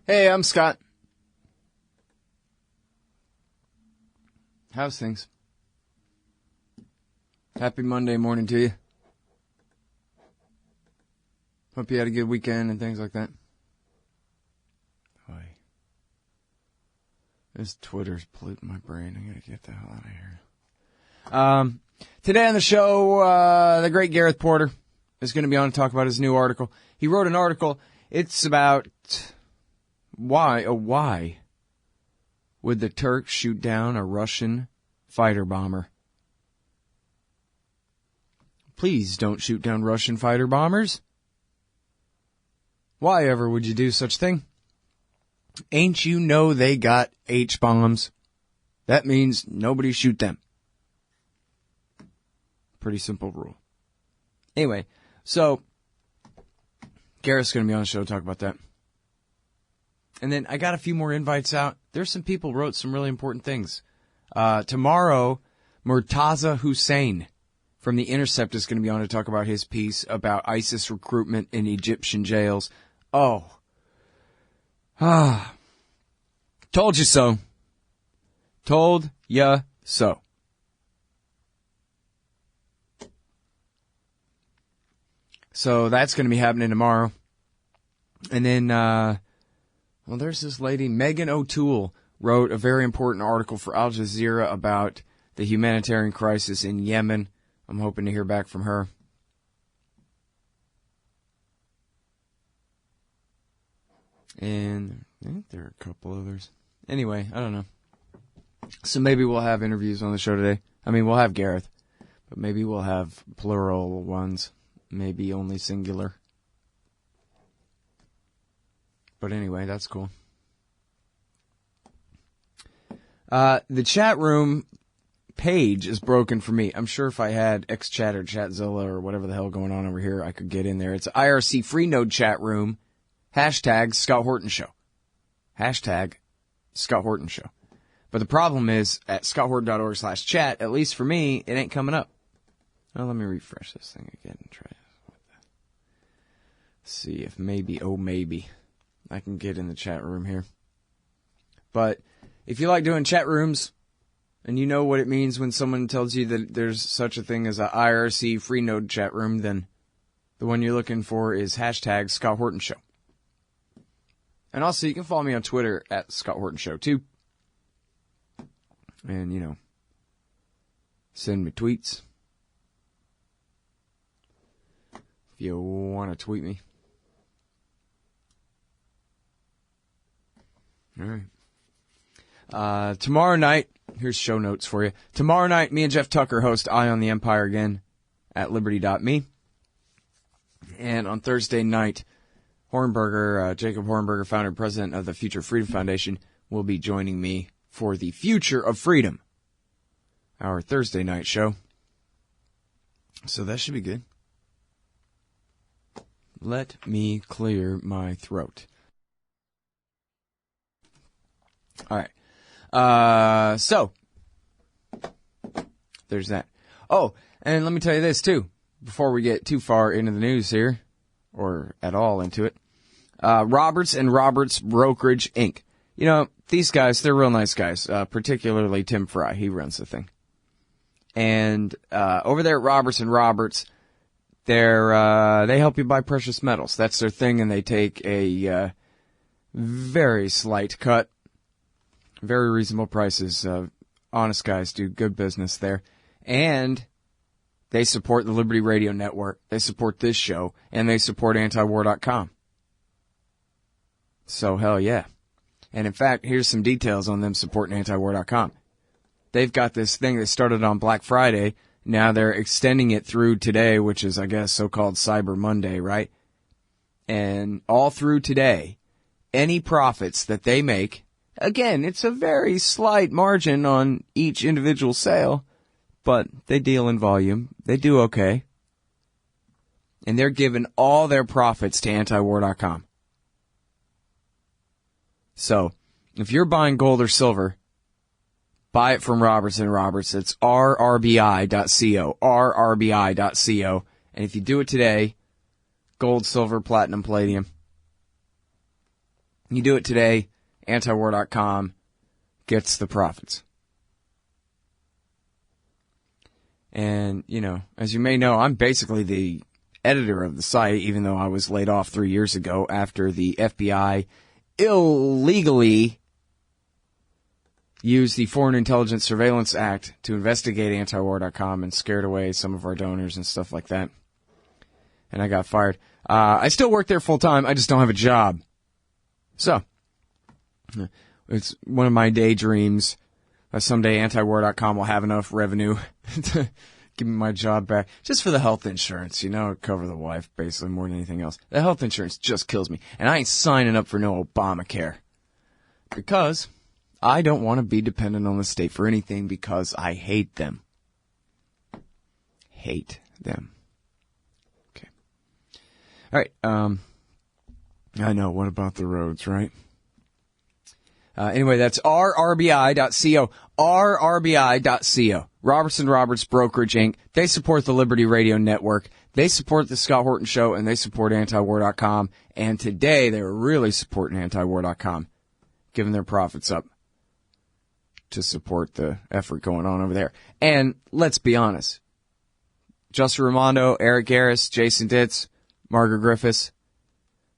Hey, I'm Scott. How's things? Happy Monday morning to you. Hope you had a good weekend and things like that. Boy. This Twitter's polluting my brain. I gotta get the hell out of here. Today on the show, the great Gareth Porter is going to be on to talk about his new article. He wrote an article. It's about why would the Turks shoot down a Russian fighter bomber? Please don't shoot down Russian fighter bombers. Why ever would you do such thing? Ain't you know they got H-bombs? That means nobody shoot them. Pretty simple rule. Anyway, so Gareth's going to be on the show to talk about that. And then I got a few more invites out. There's some people who wrote some really important things. Tomorrow, Murtaza Hussein from The Intercept is going to be on to talk about his piece about ISIS recruitment in Egyptian jails. Oh. Told you so. Told ya so. So that's going to be happening tomorrow. And then, well, there's this lady, Megan O'Toole, wrote a very important article for Al Jazeera about the humanitarian crisis in Yemen. I'm hoping to hear back from her. And I think there are a couple others. Anyway, I don't know. So maybe we'll have interviews on the show today. I mean, we'll have Gareth, but maybe we'll have plural ones. Maybe only singular. But anyway, that's cool. The chat room page is broken for me. I'm sure if I had XChat or Chatzilla or whatever the hell going on over here, I could get in there. It's IRC Free Node chat room. Hashtag Scott Horton Show. Hashtag Scott Horton Show. But the problem is, at scotthorton.org/chat, at least for me, it ain't coming up. Well, let me refresh this thing again and try it. See if maybe I can get in the chat room here. But if you like doing chat rooms, and you know what it means when someone tells you that there's such a thing as a IRC free node chat room, then the one you're looking for is hashtag Scott Horton Show. And also, you can follow me on Twitter at Scott Horton Show, too. And, you know, send me tweets. If you want to tweet me. All right. Tomorrow night, here's show notes for you. Tomorrow night, me and Jeff Tucker host Eye on the Empire again at liberty.me. And on Thursday night, Hornberger, Jacob Hornberger, founder and president of the Future Freedom Foundation, will be joining me for the Future of Freedom, our Thursday night show. So that should be good. Let me clear my throat. All right. So there's that. Oh, and let me tell you this too, before we get too far into the news here, or at all into it. Roberts and Roberts Brokerage Inc. You know, these guys, they're real nice guys, particularly Tim Fry. He runs the thing. And over there at Roberts and Roberts, they help you buy precious metals. That's their thing, and they take a very slight cut. Very reasonable prices. Honest guys do good business there. And they support the Liberty Radio Network. They support this show. And they support antiwar.com. So, hell yeah. And in fact, here's some details on them supporting antiwar.com. They've got this thing that started on Black Friday. Now they're extending it through today, which is, I guess, so-called Cyber Monday, right? And all through today, any profits that they make, again, it's a very slight margin on each individual sale, but they deal in volume. They do okay. And they're giving all their profits to antiwar.com. So, if you're buying gold or silver, buy it from Roberts and Roberts. It's rrbi.co, rrbi.co. And if you do it today, gold, silver, platinum, palladium, You do it today, antiwar.com gets the profits. And, you know, as you may know, I'm basically the editor of the site, even though I was laid off 3 years ago after the FBI illegally used the Foreign Intelligence Surveillance Act to investigate antiwar.com and scared away some of our donors and stuff like that. And I got fired. I still work there full time. I just don't have a job. So, it's one of my daydreams. Someday antiwar.com will have enough revenue to give me my job back. Just for the health insurance, you know, cover the wife, basically, more than anything else. The health insurance just kills me. And I ain't signing up for no Obamacare. Because I don't want to be dependent on the state for anything because I hate them. Hate them. Okay. All right. I know. What about the roads, right? Anyway, that's rrbi.co. rrbi.co. Robertson Roberts Brokerage, Inc. They support the Liberty Radio Network. They support the Scott Horton Show, and they support antiwar.com. And today, they were really supporting antiwar.com, giving their profits up to support the effort going on over there. And let's be honest. Justin Raimondo, Eric Garris, Jason Ditz, Margaret Griffiths,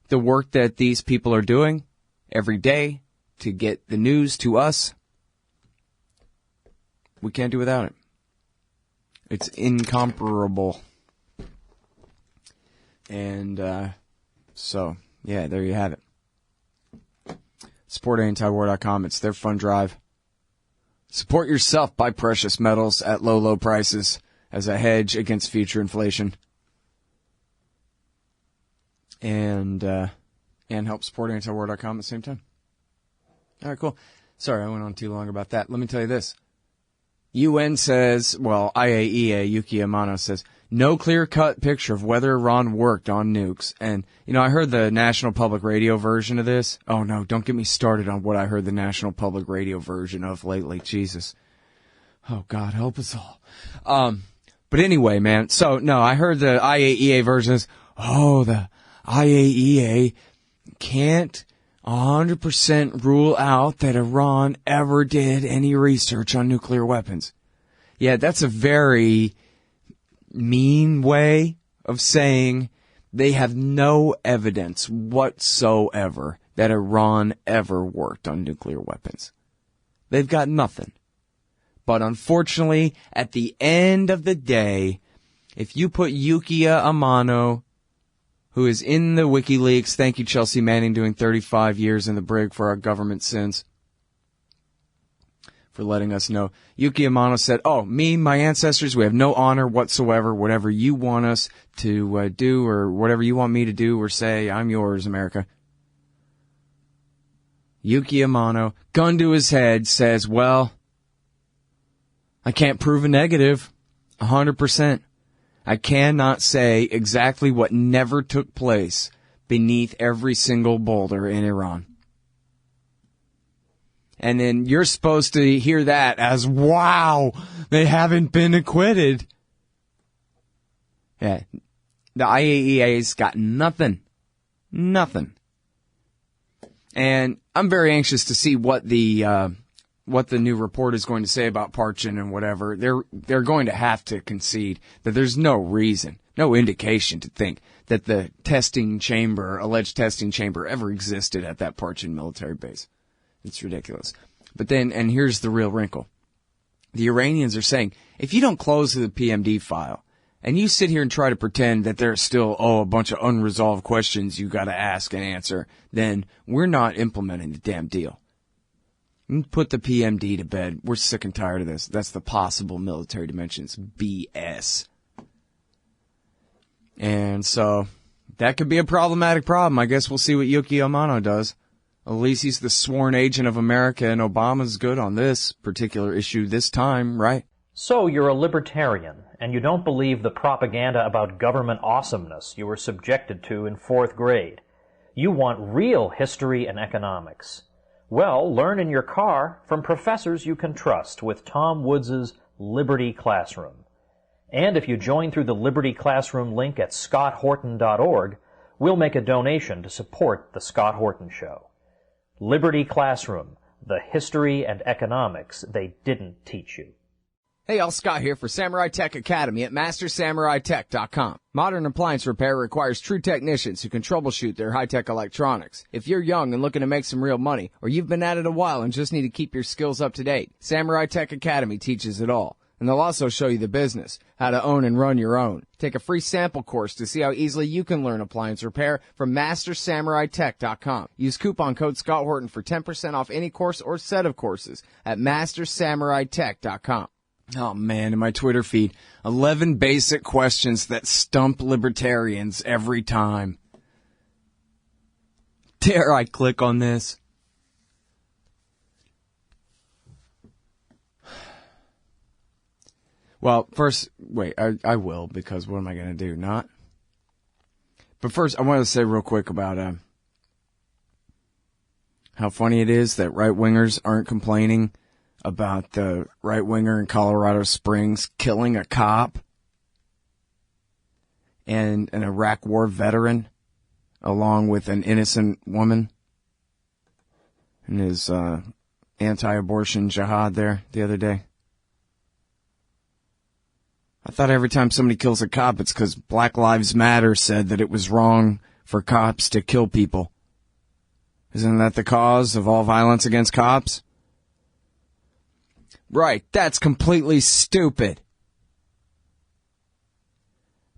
the work that these people are doing every day to get the news to us, we can't do without it. It's incomparable. And so, yeah, there you have it. Support antiwar.com. It's their fund drive. Support yourself, buy precious metals at low, low prices as a hedge against future inflation. And help support antiwar.com at the same time. All right, cool. Sorry, I went on too long about that. Let me tell you this. UN says, well, IAEA, Yuki Amano says, no clear-cut picture of whether Iran worked on nukes. And, you know, I heard the National Public Radio version of this. Oh, no, don't get me started on what I heard the National Public Radio version of lately. Jesus. Oh, God, help us all. But anyway, man, so, no, I heard the IAEA version is, oh, the IAEA can't 100% rule out that Iran ever did any research on nuclear weapons. Yeah, that's a very mean way of saying they have no evidence whatsoever that Iran ever worked on nuclear weapons. They've got nothing. But unfortunately, at the end of the day, if you put Yukiya Amano, who is in the WikiLeaks, thank you Chelsea Manning, doing 35 years in the brig for our government sins, for letting us know. Yuki Amano said, oh, me, my ancestors, we have no honor whatsoever. Whatever you want us to do or whatever you want me to do or say, I'm yours, America. Yuki Amano, gun to his head, says, well, I can't prove a negative 100%. I cannot say exactly what never took place beneath every single boulder in Iran. And then you're supposed to hear that as, wow, they haven't been acquitted. Yeah, the IAEA's got nothing. Nothing. And I'm very anxious to see what the new report is going to say about Parchin and whatever. They're going to have to concede that there's no reason, no indication to think that the alleged testing chamber ever existed at that Parchin military base. It's ridiculous. But then, and here's the real wrinkle. The Iranians are saying, if you don't close the PMD file, and you sit here and try to pretend that there's still, a bunch of unresolved questions you gotta ask and answer, then we're not implementing the damn deal. Put the PMD to bed. We're sick and tired of this. That's the possible military dimensions. BS. And so, that could be a problematic problem. I guess we'll see what Yuki Amano does. At least he's the sworn agent of America, and Obama's good on this particular issue this time, right? So you're a libertarian, and you don't believe the propaganda about government awesomeness you were subjected to in 4th grade. You want real history and economics. Well, learn in your car from professors you can trust with Tom Woods' Liberty Classroom. And if you join through the Liberty Classroom link at scotthorton.org, we'll make a donation to support The Scott Horton Show. Liberty Classroom, the history and economics they didn't teach you. Hey, all, Scott here for Samurai Tech Academy at MasterSamuraiTech.com. Modern appliance repair requires true technicians who can troubleshoot their high-tech electronics. If you're young and looking to make some real money, or you've been at it a while and just need to keep your skills up to date, Samurai Tech Academy teaches it all. And they'll also show you the business, how to own and run your own. Take a free sample course to see how easily you can learn appliance repair from MasterSamuraiTech.com. Use coupon code Scott Horton for 10% off any course or set of courses at MasterSamuraiTech.com. Oh man, in my Twitter feed, 11 basic questions that stump libertarians every time. Dare I click on this? Well, first, wait, I will, because what am I going to do? Not? But first, I want to say real quick about how funny it is that right-wingers aren't complaining about the right-winger in Colorado Springs killing a cop and an Iraq War veteran along with an innocent woman in his anti-abortion jihad there the other day. I thought every time somebody kills a cop, it's because Black Lives Matter said that it was wrong for cops to kill people. Isn't that the cause of all violence against cops? Right, that's completely stupid.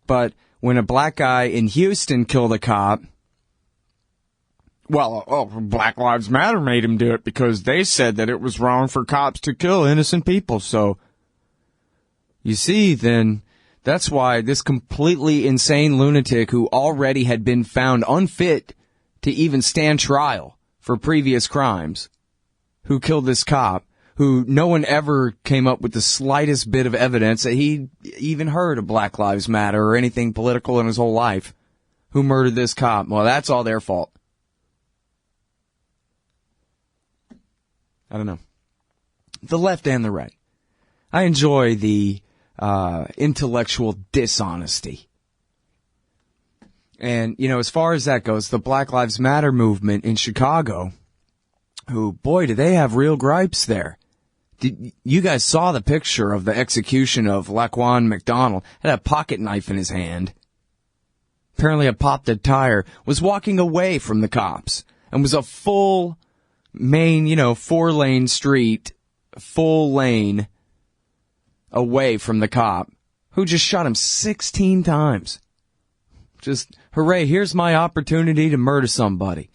But when a black guy in Houston killed a cop, well, Black Lives Matter made him do it because they said that it was wrong for cops to kill innocent people. So, you see, then, that's why this completely insane lunatic who already had been found unfit to even stand trial for previous crimes, who killed this cop, who no one ever came up with the slightest bit of evidence that he even heard of Black Lives Matter or anything political in his whole life, who murdered this cop. Well, that's all their fault. I don't know. The left and the right. I enjoy the intellectual dishonesty. And, you know, as far as that goes, the Black Lives Matter movement in Chicago, who, boy, do they have real gripes there. You guys saw the picture of the execution of Laquan McDonald. Had a pocket knife in his hand. Apparently had popped a tire. Was walking away from the cops. And was a full main, 4-lane street, full lane away from the cop, who just shot him 16 times. Just, hooray, here's my opportunity to murder somebody.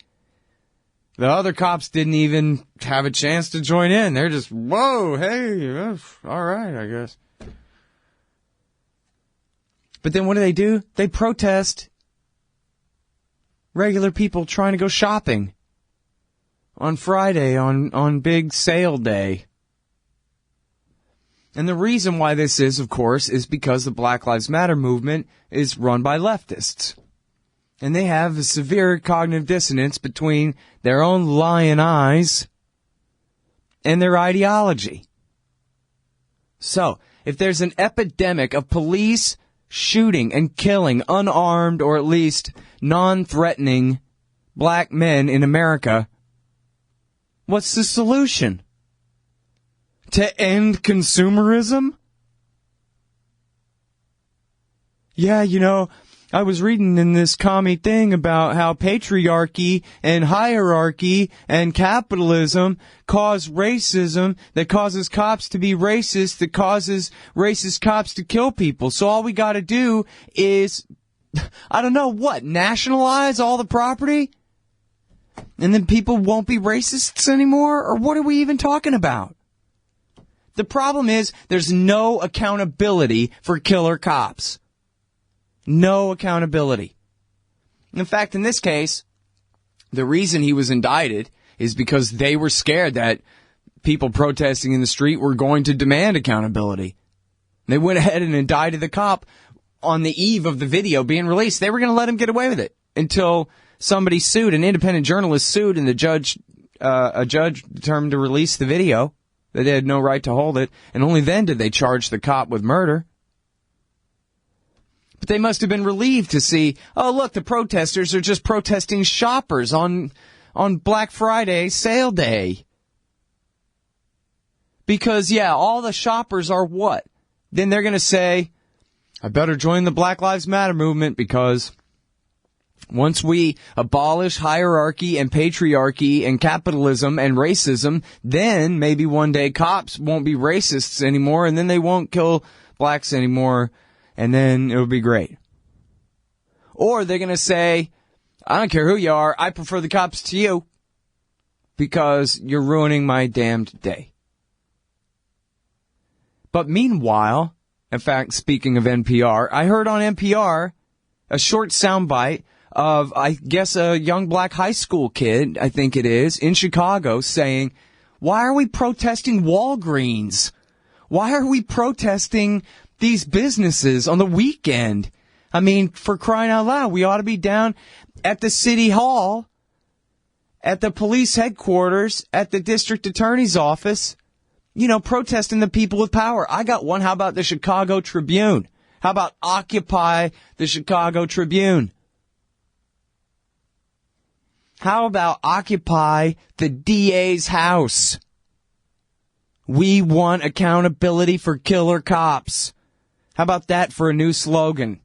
The other cops didn't even have a chance to join in. They're just, whoa, hey, all right, I guess. But then what do? They protest regular people trying to go shopping on Friday, on big sale day. And the reason why this is, of course, is because the Black Lives Matter movement is run by leftists. And they have a severe cognitive dissonance between their own lying eyes and their ideology. So, if there's an epidemic of police shooting and killing unarmed or at least non-threatening black men in America, what's the solution? To end consumerism? Yeah, I was reading in this commie thing about how patriarchy and hierarchy and capitalism cause racism that causes cops to be racist, that causes racist cops to kill people. So all we gotta do is, nationalize all the property? And then people won't be racists anymore? Or what are we even talking about? The problem is there's no accountability for killer cops. No accountability. In fact, in this case, the reason he was indicted is because they were scared that people protesting in the street were going to demand accountability. They went ahead and indicted the cop on the eve of the video being released. They were going to let him get away with it until somebody sued, an independent journalist sued, and a judge determined to release the video, that they had no right to hold it, and only then did they charge the cop with murder. But they must have been relieved to see, oh, look, the protesters are just protesting shoppers on on Black Friday sale day. Because, yeah, all the shoppers are what? Then they're going to say, I better join the Black Lives Matter movement because once we abolish hierarchy and patriarchy and capitalism and racism, then maybe one day cops won't be racists anymore and then they won't kill blacks anymore and then it'll be great. Or they're going to say, I don't care who you are, I prefer the cops to you because you're ruining my damned day. But meanwhile, in fact, speaking of NPR, I heard on NPR a short soundbite of, I guess, a young black high school kid, I think it is, in Chicago saying, why are we protesting Walgreens? Why are we protesting these businesses on the weekend? I mean, for crying out loud, we ought to be down at the city hall, at the police headquarters, at the district attorney's office, you know, protesting the people with power. I got one. How about the Chicago Tribune? How about Occupy the Chicago Tribune? How about Occupy the DA's house? We want accountability for killer cops. How about that for a new slogan?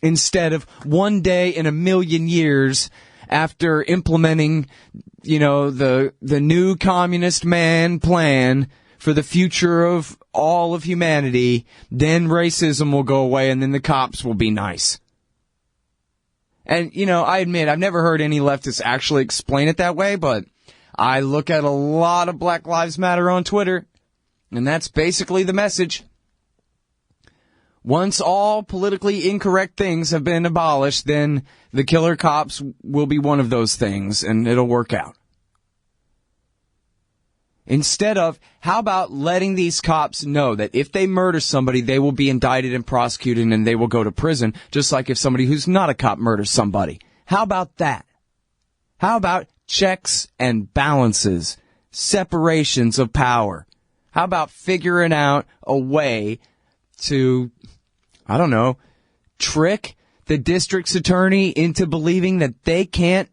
Instead of one day in a million years after implementing, you know, the new communist man plan for the future of all of humanity, then racism will go away and then the cops will be nice. And, you know, I admit, I've never heard any leftists actually explain it that way, but I look at a lot of Black Lives Matter on Twitter, and that's basically the message. Once all politically incorrect things have been abolished, then the killer cops will be one of those things, and it'll work out. Instead of, how about letting these cops know that if they murder somebody, they will be indicted and prosecuted and they will go to prison, just like if somebody who's not a cop murders somebody. How about that? How about checks and balances, separations of power? How about figuring out a way to, I don't know, trick the district's attorney into believing that they can't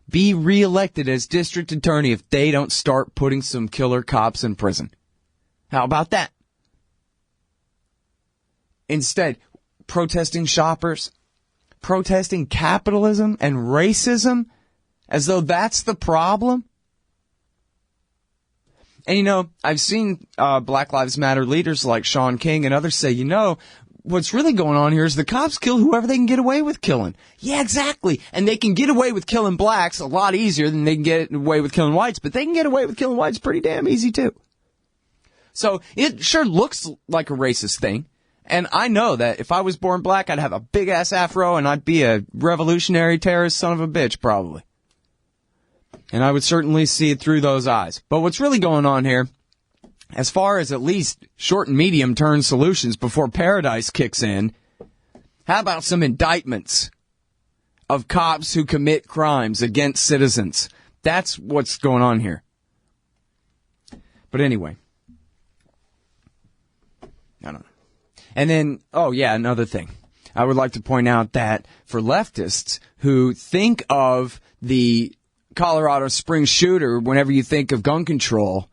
be reelected as district attorney if they don't start putting some killer cops in prison? How about that? Instead, protesting shoppers, protesting capitalism and racism as though that's the problem. And, you know, I've seen Black Lives Matter leaders like Sean King and others say, you know, what's really going on here is the cops kill whoever they can get away with killing. Yeah, exactly. And they can get away with killing blacks a lot easier than they can get away with killing whites, but they can get away with killing whites pretty damn easy too. So it sure looks like a racist thing. And I know that if I was born black, I'd have a big ass afro and I'd be a revolutionary terrorist son of a bitch probably. And I would certainly see it through those eyes. But what's really going on here, as far as at least short and medium term solutions before paradise kicks in, how about some indictments of cops who commit crimes against citizens? That's what's going on here. But anyway, I don't know. And then, oh yeah, another thing. I would like to point out that for leftists who think of the Colorado Springs shooter whenever you think of gun control,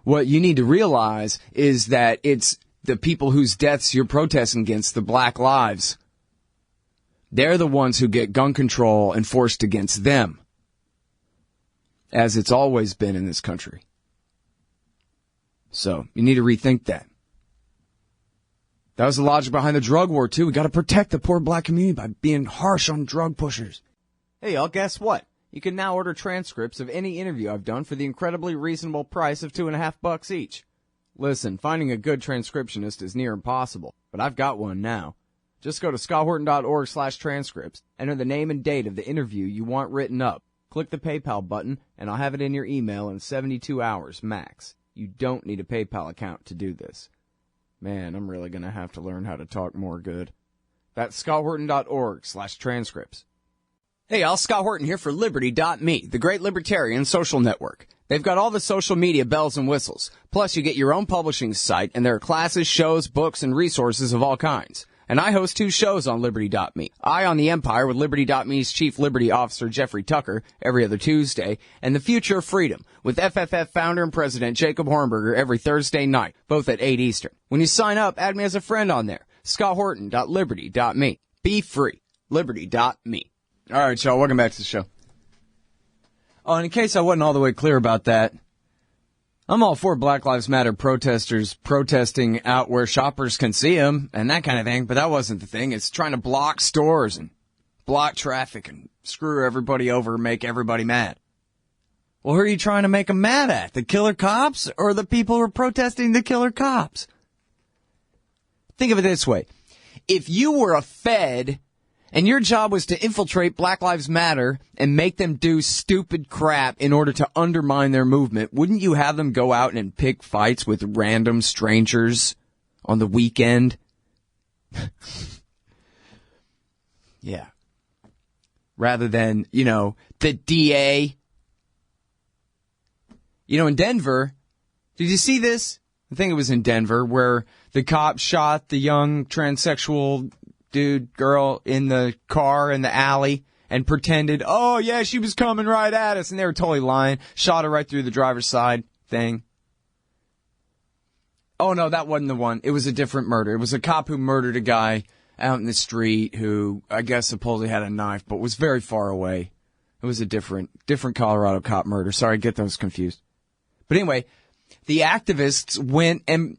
what you need to realize is that it's the people whose deaths you're protesting against, the black lives. They're the ones who get gun control enforced against them, as it's always been in this country. So you need to rethink that. That was the logic behind the drug war, too. We got to protect the poor black community by being harsh on drug pushers. Hey, y'all, guess what? You can now order transcripts of any interview I've done for the incredibly reasonable price of $2.50 each. Listen, finding a good transcriptionist is near impossible, but I've got one now. Just go to scotthorton.org/transcripts, enter the name and date of the interview you want written up, click the PayPal button, and I'll have it in your email in 72 hours max. You don't need a PayPal account to do this. Man, I'm really going to have to learn how to talk more good. That's scotthorton.org/transcripts. Hey, y'all, Scott Horton here for Liberty.me, the great libertarian social network. They've got all the social media bells and whistles. Plus, you get your own publishing site, and there are classes, shows, books, and resources of all kinds. and I host 2 shows on Liberty.me. Eye on the Empire with Liberty.me's Chief Liberty Officer Jeffrey Tucker every other Tuesday, and The Future of Freedom with FFF founder and president Jacob Hornberger every Thursday night, both at 8 Eastern. When you sign up, add me as a friend on there. ScottHorton.Liberty.me. Be free. Liberty.me. All right, y'all, welcome back to the show. Oh, and in case I wasn't all the way clear about that, I'm all for Black Lives Matter protesters protesting out where shoppers can see them and that kind of thing, but that wasn't the thing. It's trying to block stores and block traffic and screw everybody over and make everybody mad. Well, who are you trying to make them mad at? The killer cops or the people who are protesting the killer cops? Think of it this way. If you were a Fed and your job was to infiltrate Black Lives Matter and make them do stupid crap in order to undermine their movement, wouldn't you have them go out and pick fights with random strangers on the weekend? Yeah. Rather than, the DA. In Denver, did you see this? I think it was in Denver where the cop shot the young transsexual girl in the car in the alley and pretended, oh yeah, she was coming right at us, and they were totally lying. Shot her right through the driver's side thing. Oh no, that wasn't the one. It was a different murder. It was a cop who murdered a guy out in the street who I guess supposedly had a knife, but was very far away. It was a different Colorado cop murder. Sorry, I get those confused. But anyway, the activists went and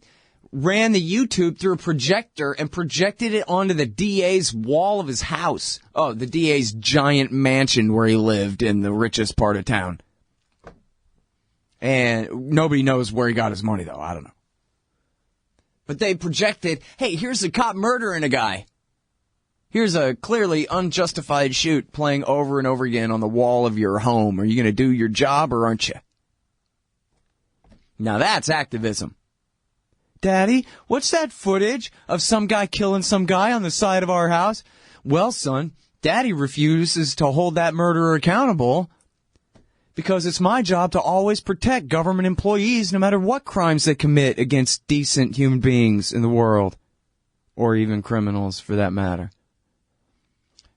ran the YouTube through a projector and projected it onto the DA's wall of his house. Oh, the DA's giant mansion where he lived in the richest part of town. And nobody knows where he got his money, though. I don't know. But they projected, hey, here's a cop murdering a guy. Here's a clearly unjustified shoot playing over and over again on the wall of your home. Are you going to do your job or aren't you? Now that's activism. Daddy, what's that footage of some guy killing some guy on the side of our house? Well, son, Daddy refuses to hold that murderer accountable because it's my job to always protect government employees no matter what crimes they commit against decent human beings in the world, or even criminals for that matter.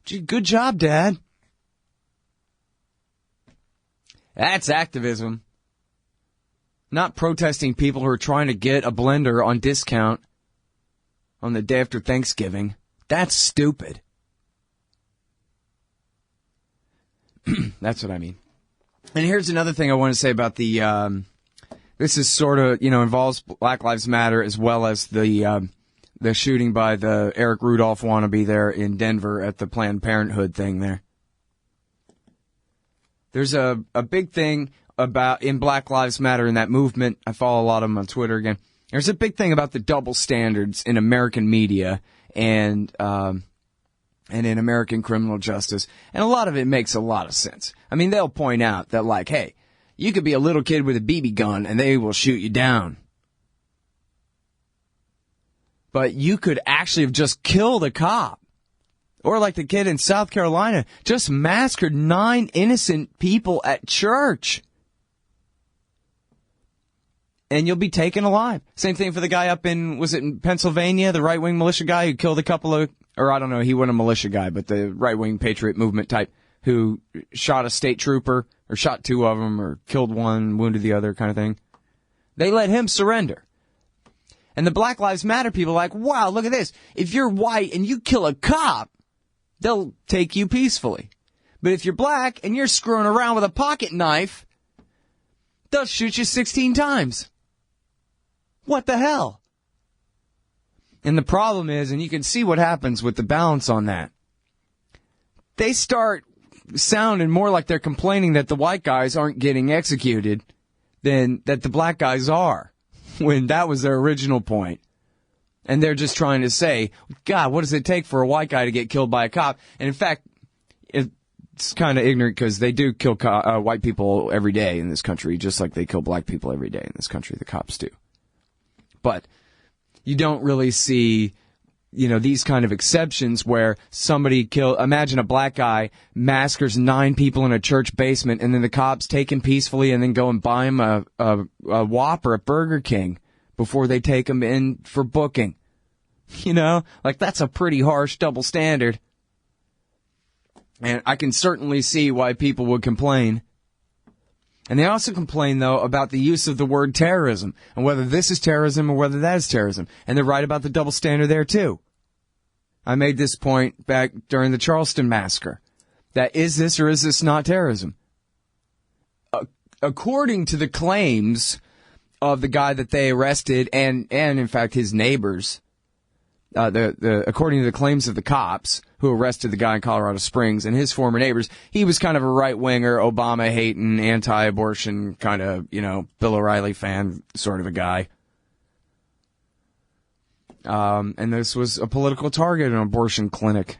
Gee, good job, Dad. That's activism. Not protesting people who are trying to get a blender on discount on the day after Thanksgiving. That's stupid. That's what I mean. And here's another thing I want to say about the, this is sort of, involves Black Lives Matter as well as the shooting by the Eric Rudolph wannabe there in Denver at the Planned Parenthood thing there. There's a big thing about in Black Lives Matter in that movement. I follow a lot of them on Twitter again. There's a big thing about the double standards in American media and in American criminal justice. And a lot of it makes a lot of sense. I mean, they'll point out that like, hey, you could be a little kid with a BB gun and they will shoot you down. But you could actually have just killed a cop. Or like the kid in South Carolina, just massacred 9 innocent people at church. And you'll be taken alive. Same thing for the guy up in, was it in Pennsylvania, the right-wing militia guy who killed a couple of, or I don't know, he wasn't a militia guy, but the right-wing patriot movement type who shot a state trooper, or shot 2 of them, or killed one, wounded the other kind of thing. They let him surrender. And the Black Lives Matter people are like, wow, look at this. If you're white and you kill a cop, they'll take you peacefully. But if you're black and you're screwing around with a pocket knife, they'll shoot you 16 times. What the hell? And the problem is, and you can see what happens with the balance on that, they start sounding more like they're complaining that the white guys aren't getting executed than that the black guys are, when that was their original point. And they're just trying to say, God, what does it take for a white guy to get killed by a cop? And in fact, it's kind of ignorant because they do kill white people every day in this country, just like they kill black people every day in this country, the cops do. But you don't really see, these kind of exceptions where somebody imagine a black guy massacres 9 people in a church basement and then the cops take him peacefully and then go and buy him a Whopper at Burger King before they take him in for booking. You know, like that's a pretty harsh double standard. And I can certainly see why people would complain. And they also complain, though, about the use of the word terrorism, and whether this is terrorism or whether that is terrorism. And they're right about the double standard there, too. I made this point back during the Charleston massacre. That is this or is this not terrorism? According to the claims of the guy that they arrested and in fact, his neighbors, according to the claims of the cops who arrested the guy in Colorado Springs and his former neighbors, he was kind of a right-winger, Obama-hating, anti-abortion kind of, Bill O'Reilly fan sort of a guy. And this was a political target, an abortion clinic.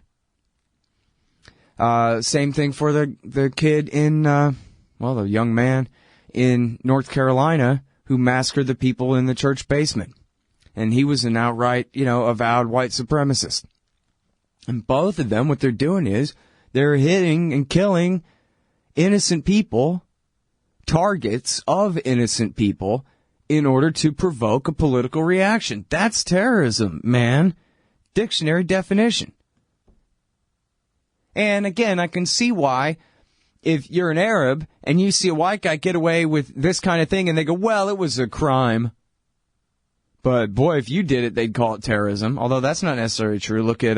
Same thing for the kid in, the young man in North Carolina who massacred the people in the church basement. And he was an outright, avowed white supremacist. And both of them, what they're doing is they're hitting and killing innocent people, targets of innocent people, in order to provoke a political reaction. That's terrorism, man. Dictionary definition. And again, I can see why, if you're an Arab and you see a white guy get away with this kind of thing and they go, well, it was a crime. But boy, if you did it, they'd call it terrorism. Although that's not necessarily true. Look at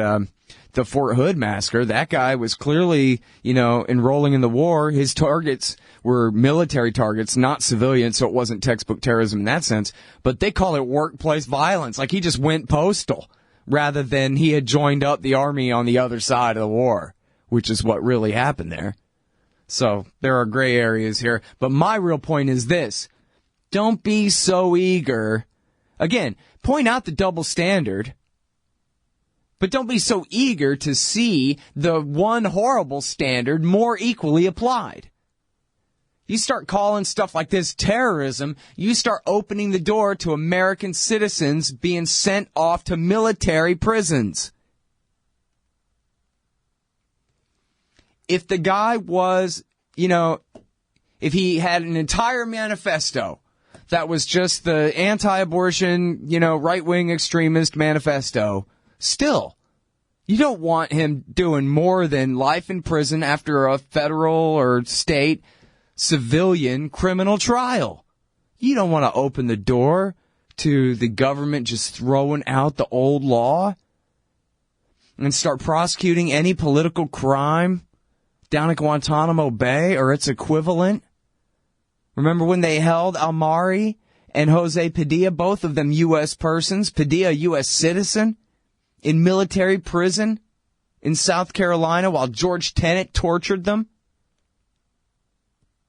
the Fort Hood massacre. That guy was clearly, enrolling in the war. His targets were military targets, not civilians, so it wasn't textbook terrorism in that sense. But they call it workplace violence. Like he just went postal rather than he had joined up the army on the other side of the war, which is what really happened there. So there are gray areas here. But my real point is this. Don't be so eager. Again, point out the double standard, but don't be so eager to see the one horrible standard more equally applied. You start calling stuff like this terrorism, you start opening the door to American citizens being sent off to military prisons. If the guy was, if he had an entire manifesto that was just the anti-abortion, right-wing extremist manifesto, still, you don't want him doing more than life in prison after a federal or state civilian criminal trial. You don't want to open the door to the government just throwing out the old law and start prosecuting any political crime down at Guantanamo Bay or its equivalent. Remember when they held Almari and Jose Padilla, both of them U.S. persons, Padilla a U.S. citizen, in military prison in South Carolina while George Tenet tortured them?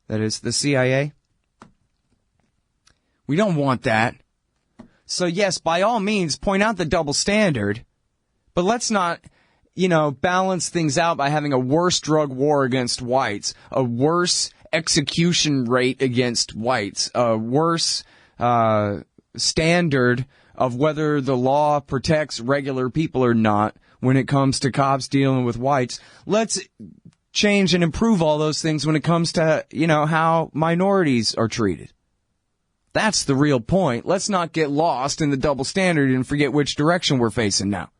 That is the CIA. We don't want that. So yes, by all means, point out the double standard, but let's not, balance things out by having a worse drug war against whites, a worse execution rate against whites, a worse standard of whether the law protects regular people or not when it comes to cops dealing with whites. Let's change and improve all those things when it comes to, how minorities are treated. That's the real point. Let's not get lost in the double standard and forget which direction we're facing now.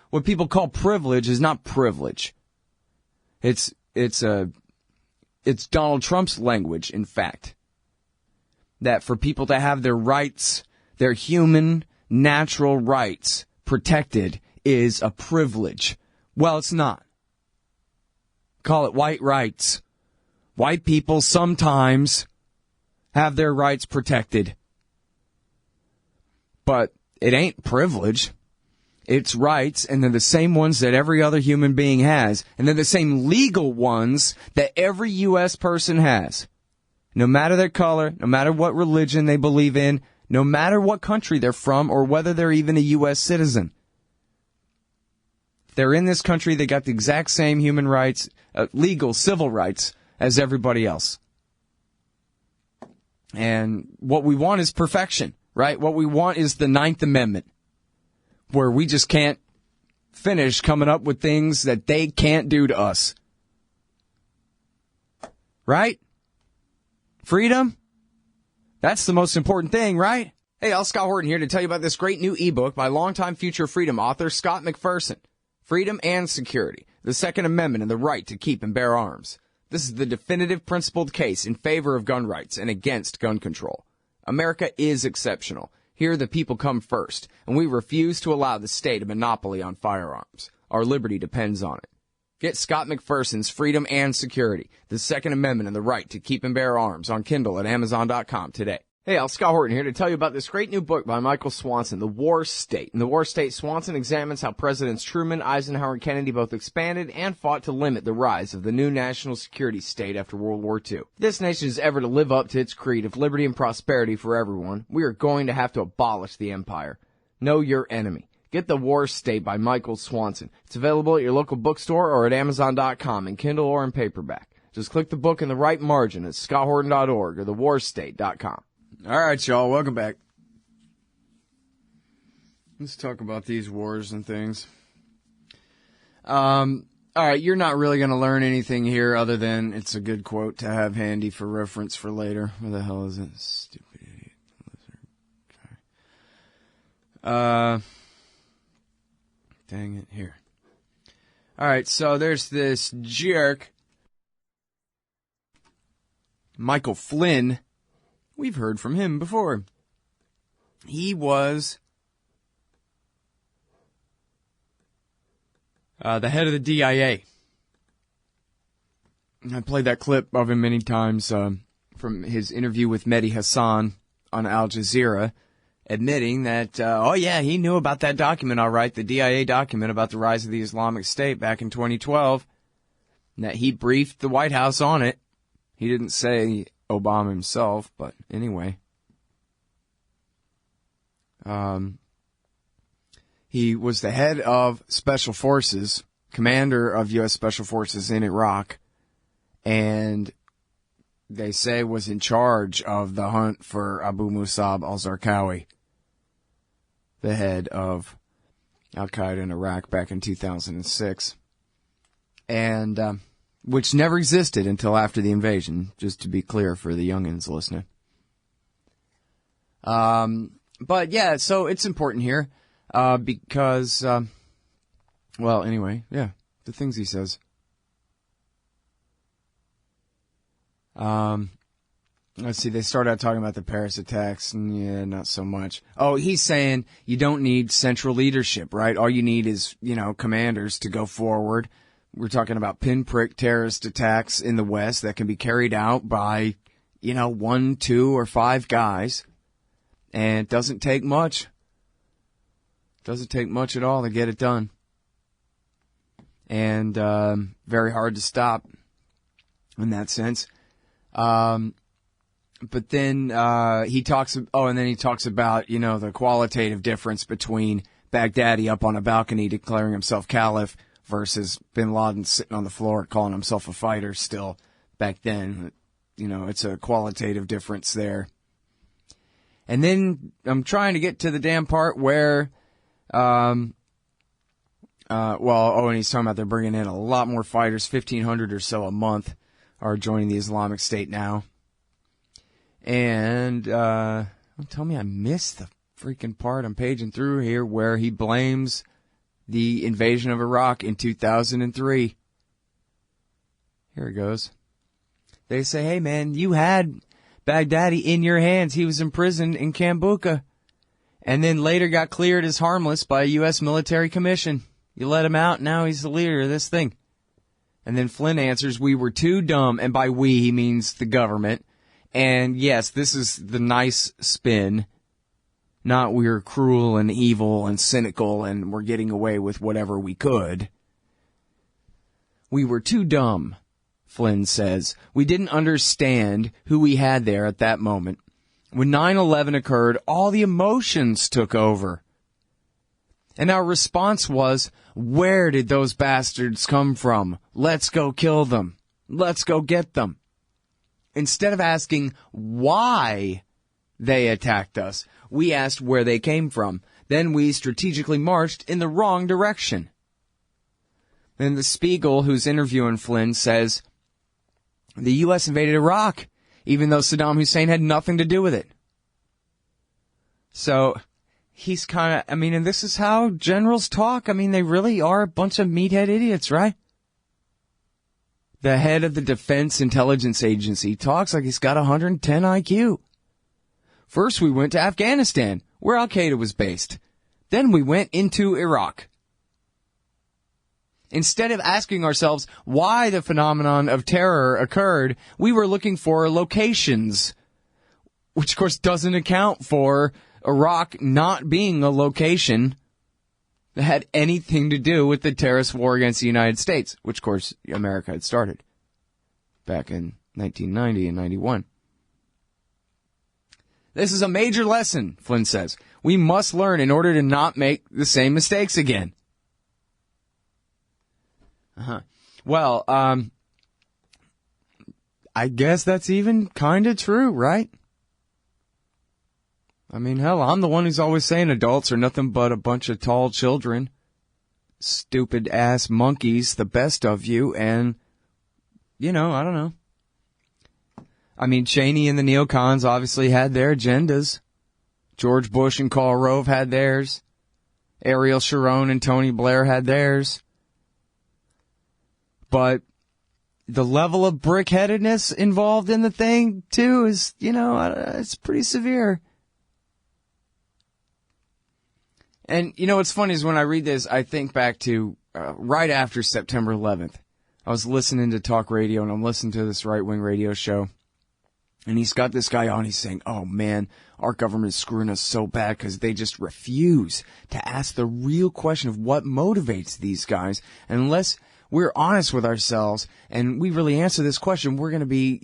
What people call privilege is not privilege. It's Donald Trump's language, in fact, that for people to have their rights, their human, natural rights protected is a privilege. Well, it's not. Call it white rights. White people sometimes have their rights protected. But it ain't privilege. It's rights, and they're the same ones that every other human being has. And they're the same legal ones that every U.S. person has. No matter their color, no matter what religion they believe in, no matter what country they're from, or whether they're even a U.S. citizen. If they're in this country, they got the exact same human rights, legal, civil rights, as everybody else. And what we want is perfection, right? What we want is the Ninth Amendment, where we just can't finish coming up with things that they can't do to us. Right? Freedom? That's the most important thing, right? Hey, all, Scott Horton here to tell you about this great new ebook by longtime Future Freedom author Scott McPherson. Freedom and Security, the Second Amendment and the Right to Keep and Bear Arms. This is the definitive principled case in favor of gun rights and against gun control. America is exceptional. Here the people come first, and we refuse to allow the state a monopoly on firearms. Our liberty depends on it. Get Scott McPherson's Freedom and Security, the Second Amendment and the Right to Keep and Bear Arms on Kindle at Amazon.com today. Hey, Al, Scott Horton here to tell you about this great new book by Michael Swanson, The War State. In The War State, Swanson examines how Presidents Truman, Eisenhower, and Kennedy both expanded and fought to limit the rise of the new national security state after World War II. If this nation is ever to live up to its creed of liberty and prosperity for everyone, we are going to have to abolish the empire. Know your enemy. Get The War State by Michael Swanson. It's available at your local bookstore or at Amazon.com in Kindle or in paperback. Just click the book in the right margin at scotthorton.org or thewarstate.com. All right, y'all, welcome back. Let's talk about these wars and things. All right, you're not really going to learn anything here other than it's a good quote to have handy for reference for later. Where the hell is it? Stupid idiot. Okay. Dang it, here. All right, so there's this jerk, Michael Flynn. We've heard from him before. He was the head of the DIA. I played that clip of him many times from his interview with Mehdi Hassan on Al Jazeera, admitting that, he knew about that document, all right, the DIA document about the rise of the Islamic State back in 2012, and that he briefed the White House on it. He didn't say Obama himself, but anyway. He was the head of Special Forces, commander of U.S. Special Forces in Iraq, and they say was in charge of the hunt for Abu Musab al-Zarqawi, the head of Al-Qaeda in Iraq back in 2006. And which never existed until after the invasion, just to be clear for the youngins listening. But yeah, so it's important here, because, the things he says. Let's see, they start out talking about the Paris attacks, and yeah, not so much. Oh, he's saying you don't need central leadership, right? All you need is, commanders to go forward. We're talking about pinprick terrorist attacks in the West that can be carried out by, 1, 2, or 5 guys. And it doesn't take much. It doesn't take much at all to get it done. And very hard to stop in that sense. But then he talks about, the qualitative difference between Baghdadi up on a balcony declaring himself caliph versus bin Laden sitting on the floor calling himself a fighter still back then. It's a qualitative difference there. And then I'm trying to get to the damn part where, and he's talking about they're bringing in a lot more fighters, 1,500 or so a month are joining the Islamic State now. And, don't tell me I missed the freaking part I'm paging through here where he blames the invasion of Iraq in 2003. Here it goes. They say, hey man, you had Baghdadi in your hands. He was imprisoned in Kambuka and then later got cleared as harmless by a U.S. military commission. You let him out, now he's the leader of this thing. And then Flynn answers, we were too dumb, and by we he means the government. And yes, this is the nice spin. Not we're cruel and evil and cynical and we're getting away with whatever we could. We were too dumb, Flynn says. We didn't understand who we had there at that moment. When 9/11 occurred, all the emotions took over. And our response was, where did those bastards come from? Let's go kill them. Let's go get them. Instead of asking why they attacked us, we asked where they came from. Then we strategically marched in the wrong direction. Then the Spiegel, who's interviewing Flynn, says, the U.S. invaded Iraq, even though Saddam Hussein had nothing to do with it. So he's kind of, I mean, and this is how generals talk. I mean, they really are a bunch of meathead idiots, right? The head of the Defense Intelligence Agency talks like he's got 110 IQ. First, we went to Afghanistan, where Al-Qaeda was based. Then we went into Iraq. Instead of asking ourselves why the phenomenon of terror occurred, we were looking for locations, which of course doesn't account for Iraq not being a location that had anything to do with the terrorist war against the United States, which of course America had started back in 1990 and 91. This is a major lesson, Flynn says. We must learn in order to not make the same mistakes again. Well, I guess that's even kind of true, right? I mean, hell, I'm the one who's always saying adults are nothing but a bunch of tall children, stupid-ass monkeys, the best of you, and, I don't know. I mean, Cheney and the neocons obviously had their agendas. George Bush and Karl Rove had theirs. Ariel Sharon and Tony Blair had theirs. But the level of brick-headedness involved in the thing, too, is, it's pretty severe. And, what's funny is when I read this, I think back to right after September 11th. I was listening to talk radio, and I'm listening to this right-wing radio show. And he's got this guy on, he's saying, oh, man, our government is screwing us so bad because they just refuse to ask the real question of what motivates these guys. And unless we're honest with ourselves and we really answer this question, we're going to be,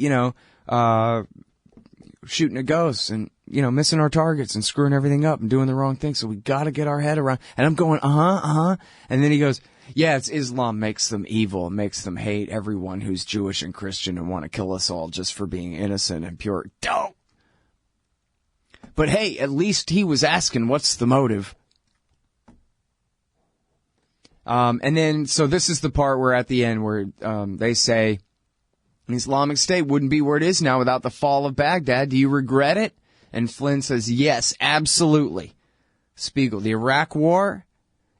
shooting a ghost and, missing our targets and screwing everything up and doing the wrong thing. So we got to get our head around. And I'm going, And then he goes, yeah, it's Islam makes them evil, makes them hate everyone who's Jewish and Christian and want to kill us all just for being innocent and pure. Don't. But hey, at least he was asking, what's the motive? And then, so this is the part where at the end where they say, the Islamic State wouldn't be where it is now without the fall of Baghdad. Do you regret it? And Flynn says, yes, absolutely. Spiegel, the Iraq War,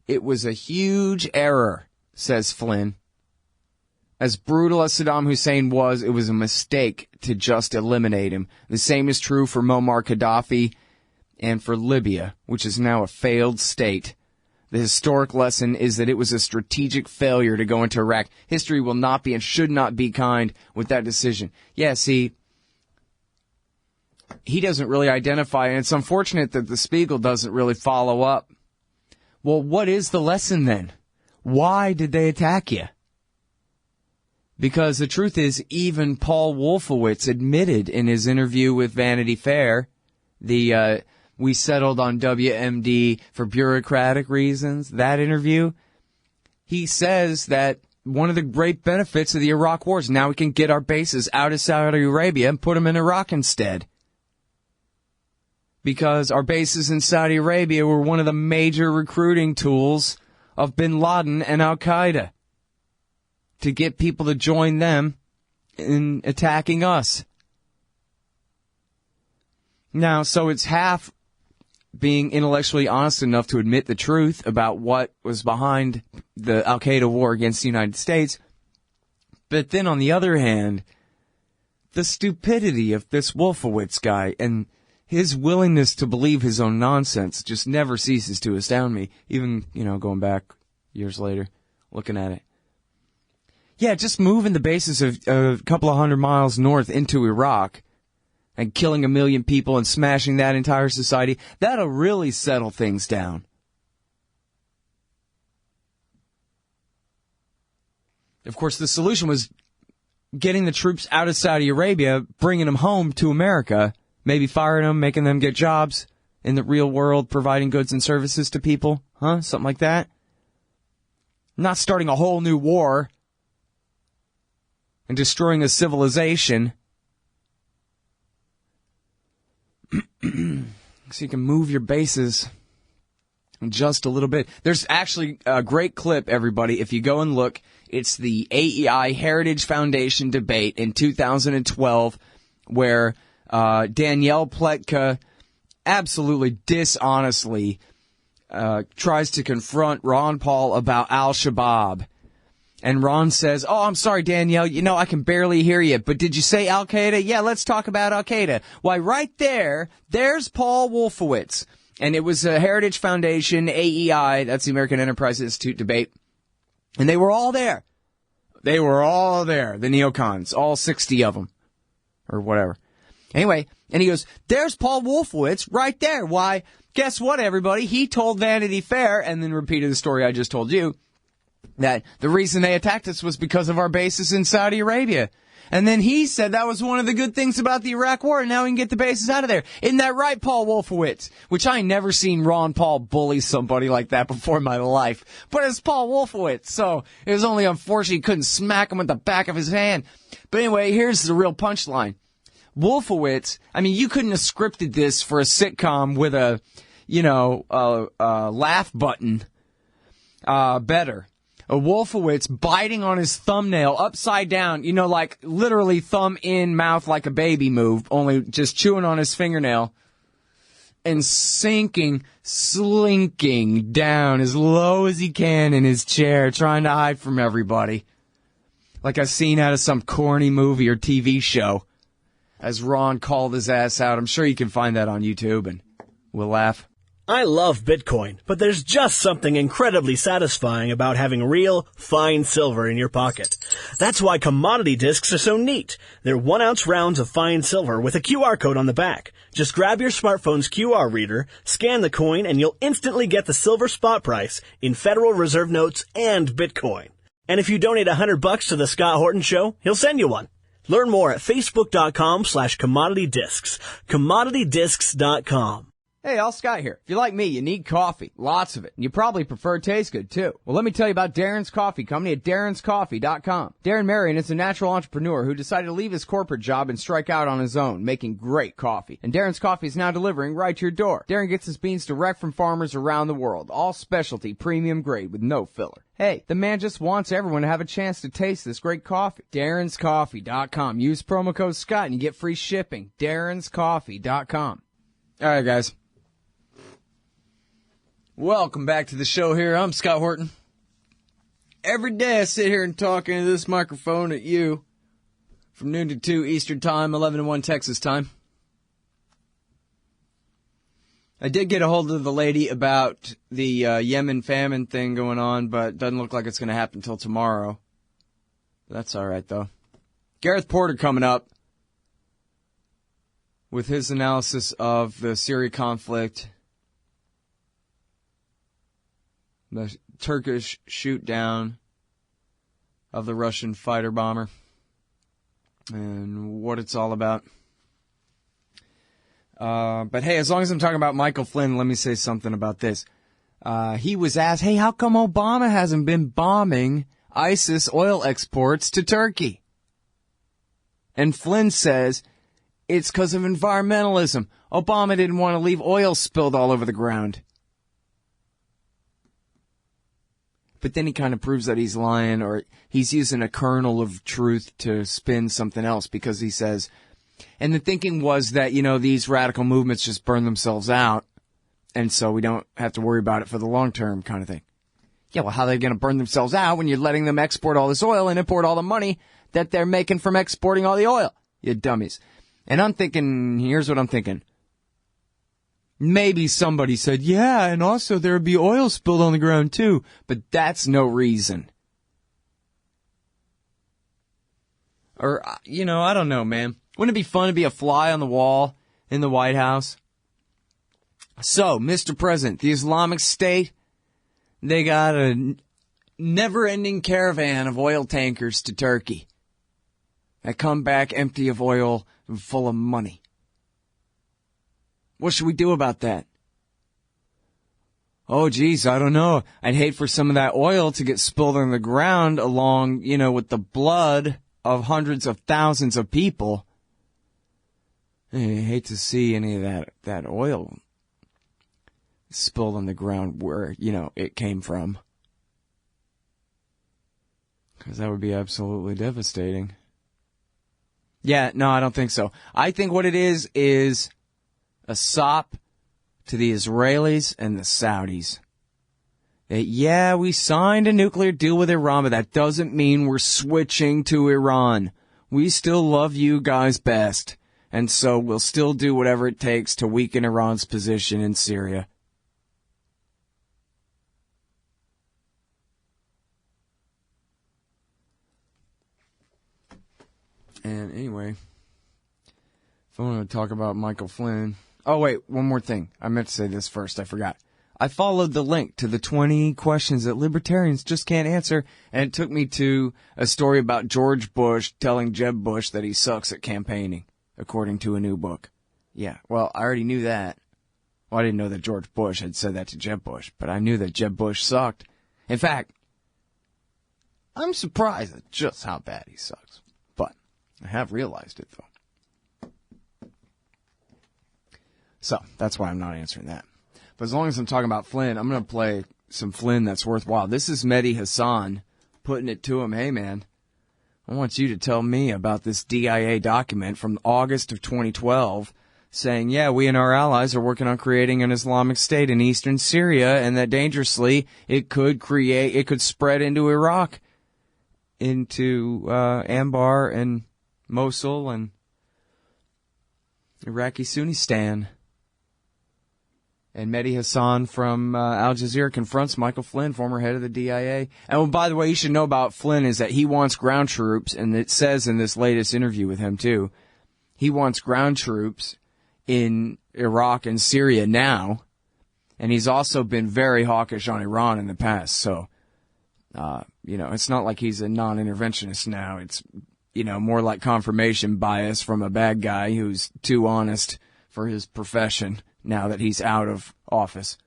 it was a huge error, says Flynn. As brutal as Saddam Hussein was, it was a mistake to just eliminate him. The same is true for Muammar Gaddafi and for Libya, which is now a failed state. The historic lesson is that it was a strategic failure to go into Iraq. History will not be and should not be kind with that decision. Yeah, see, he doesn't really identify, and it's unfortunate that the Spiegel doesn't really follow up. Well, what is the lesson then? Why did they attack you? Because the truth is, even Paul Wolfowitz admitted in his interview with Vanity Fair, we settled on WMD for bureaucratic reasons, that interview, he says that one of the great benefits of the Iraq War is now we can get our bases out of Saudi Arabia and put them in Iraq instead. Because our bases in Saudi Arabia were one of the major recruiting tools of bin Laden and Al-Qaeda to get people to join them in attacking us. Now, so it's half being intellectually honest enough to admit the truth about what was behind the Al-Qaeda war against the United States. But then on the other hand, the stupidity of this Wolfowitz guy and his willingness to believe his own nonsense just never ceases to astound me, even, going back years later, looking at it. Yeah, just moving the bases of a couple of 100 miles north into Iraq and killing 1 million people and smashing that entire society, that'll really settle things down. Of course, the solution was getting the troops out of Saudi Arabia, bringing them home to America, maybe firing them, making them get jobs in the real world, providing goods and services to people, something like that. Not starting a whole new war and destroying a civilization. So you can move your bases just a little bit. There's actually a great clip, everybody. If you go and look, it's the AEI Heritage Foundation debate in 2012 where Danielle Pletka absolutely dishonestly tries to confront Ron Paul about Al-Shabaab. And Ron says, "Oh, I'm sorry, Danielle. You know, I can barely hear you. But did you say Al-Qaeda? Yeah, let's talk about Al-Qaeda." Why, right there's Paul Wolfowitz. And it was a Heritage Foundation, AEI, that's the American Enterprise Institute debate. And they were all there. They were all there, the neocons, all 60 of them. Or whatever. Anyway, and he goes, "There's Paul Wolfowitz right there. Why, guess what, everybody? He told Vanity Fair," and then repeated the story I just told you, that the reason they attacked us was because of our bases in Saudi Arabia. And then he said that was one of the good things about the Iraq War, and now we can get the bases out of there. Isn't that right, Paul Wolfowitz? Which I never seen Ron Paul bully somebody like that before in my life. But it's Paul Wolfowitz, so it was only unfortunate he couldn't smack him with the back of his hand. But anyway, here's the real punchline. Wolfowitz, I mean, you couldn't have scripted this for a sitcom with a, laugh button, better. A Wolfowitz biting on his thumbnail upside down, like literally thumb in, mouth like a baby move, only just chewing on his fingernail and slinking down as low as he can in his chair, trying to hide from everybody. Like a scene out of some corny movie or TV show. As Ron called his ass out. I'm sure you can find that on YouTube and we'll laugh. I love Bitcoin, but there's just something incredibly satisfying about having real, fine silver in your pocket. That's why commodity discs are so neat. They're 1-ounce rounds of fine silver with a QR code on the back. Just grab your smartphone's QR reader, scan the coin, and you'll instantly get the silver spot price in Federal Reserve notes and Bitcoin. And if you donate $100 to the Scott Horton Show, he'll send you one. Learn more at facebook.com/commoditydiscs. commoditydiscs.com. Hey, all Scott here. If you're like me, you need coffee. Lots of it. And you probably prefer it taste good, too. Well, let me tell you about Darren's Coffee Company at darrenscoffee.com. Darren Marion is a natural entrepreneur who decided to leave his corporate job and strike out on his own, making great coffee. And Darren's Coffee is now delivering right to your door. Darren gets his beans direct from farmers around the world. All specialty, premium grade with no filler. Hey, the man just wants everyone to have a chance to taste this great coffee. darrenscoffee.com. Use promo code Scott and you get free shipping. darrenscoffee.com. All right, guys. Welcome back to the show here. I'm Scott Horton. Every day I sit here and talk into this microphone at you from noon to 2 Eastern Time, 11 to 1 Texas Time. I did get a hold of the lady about the Yemen famine thing going on, but it doesn't look like it's going to happen until tomorrow. That's all right, though. Gareth Porter coming up with his analysis of the Syria conflict, the Turkish shoot down of the Russian fighter bomber, and what it's all about. But hey, as long as I'm talking about Michael Flynn, let me say something about this. He was asked, hey, how come Obama hasn't been bombing ISIS oil exports to Turkey? And Flynn says, it's because of environmentalism. Obama didn't want to leave oil spilled all over the ground. But then he kind of proves that he's lying, or he's using a kernel of truth to spin something else, because he says, and the thinking was that, these radical movements just burn themselves out, and so we don't have to worry about it for the long term kind of thing. Yeah, well, how are they going to burn themselves out when you're letting them export all this oil and import all the money that they're making from exporting all the oil? You dummies. And I'm thinking, here's what I'm thinking. Maybe somebody said, yeah, and also there would be oil spilled on the ground too. But that's no reason. Or, I don't know, man. Wouldn't it be fun to be a fly on the wall in the White House? So, Mr. President, the Islamic State, they got a never-ending caravan of oil tankers to Turkey that come back empty of oil and full of money. What should we do about that? Oh, geez, I don't know. I'd hate for some of that oil to get spilled on the ground along, with the blood of hundreds of thousands of people. I hate to see any of that oil spilled on the ground where, it came from. Because that would be absolutely devastating. Yeah, no, I don't think so. I think what it is a sop to the Israelis and the Saudis that, yeah, we signed a nuclear deal with Iran, but that doesn't mean we're switching to Iran. We still love you guys best, and so we'll still do whatever it takes to weaken Iran's position in Syria. And anyway, if I want to talk about Michael Flynn... Oh, wait, one more thing. I meant to say this first. I forgot. I followed the link to the 20 questions that libertarians just can't answer, and it took me to a story about George Bush telling Jeb Bush that he sucks at campaigning, according to a new book. Yeah, well, I already knew that. Well, I didn't know that George Bush had said that to Jeb Bush, but I knew that Jeb Bush sucked. In fact, I'm surprised at just how bad he sucks. But I have realized it, though. So, that's why I'm not answering that. But as long as I'm talking about Flynn, I'm going to play some Flynn that's worthwhile. This is Mehdi Hassan putting it to him. Hey, man, I want you to tell me about this DIA document from August of 2012 saying, yeah, we and our allies are working on creating an Islamic State in eastern Syria, and that dangerously it could spread into Iraq, into Anbar and Mosul and Iraqi Sunnistan. And Mehdi Hassan from Al Jazeera confronts Michael Flynn, former head of the DIA. And by the way, you should know about Flynn is that he wants ground troops, and it says in this latest interview with him too, he wants ground troops in Iraq and Syria now, and he's also been very hawkish on Iran in the past. So, it's not like he's a non-interventionist now. It's, more like confirmation bias from a bad guy who's too honest for his profession now that he's out of office.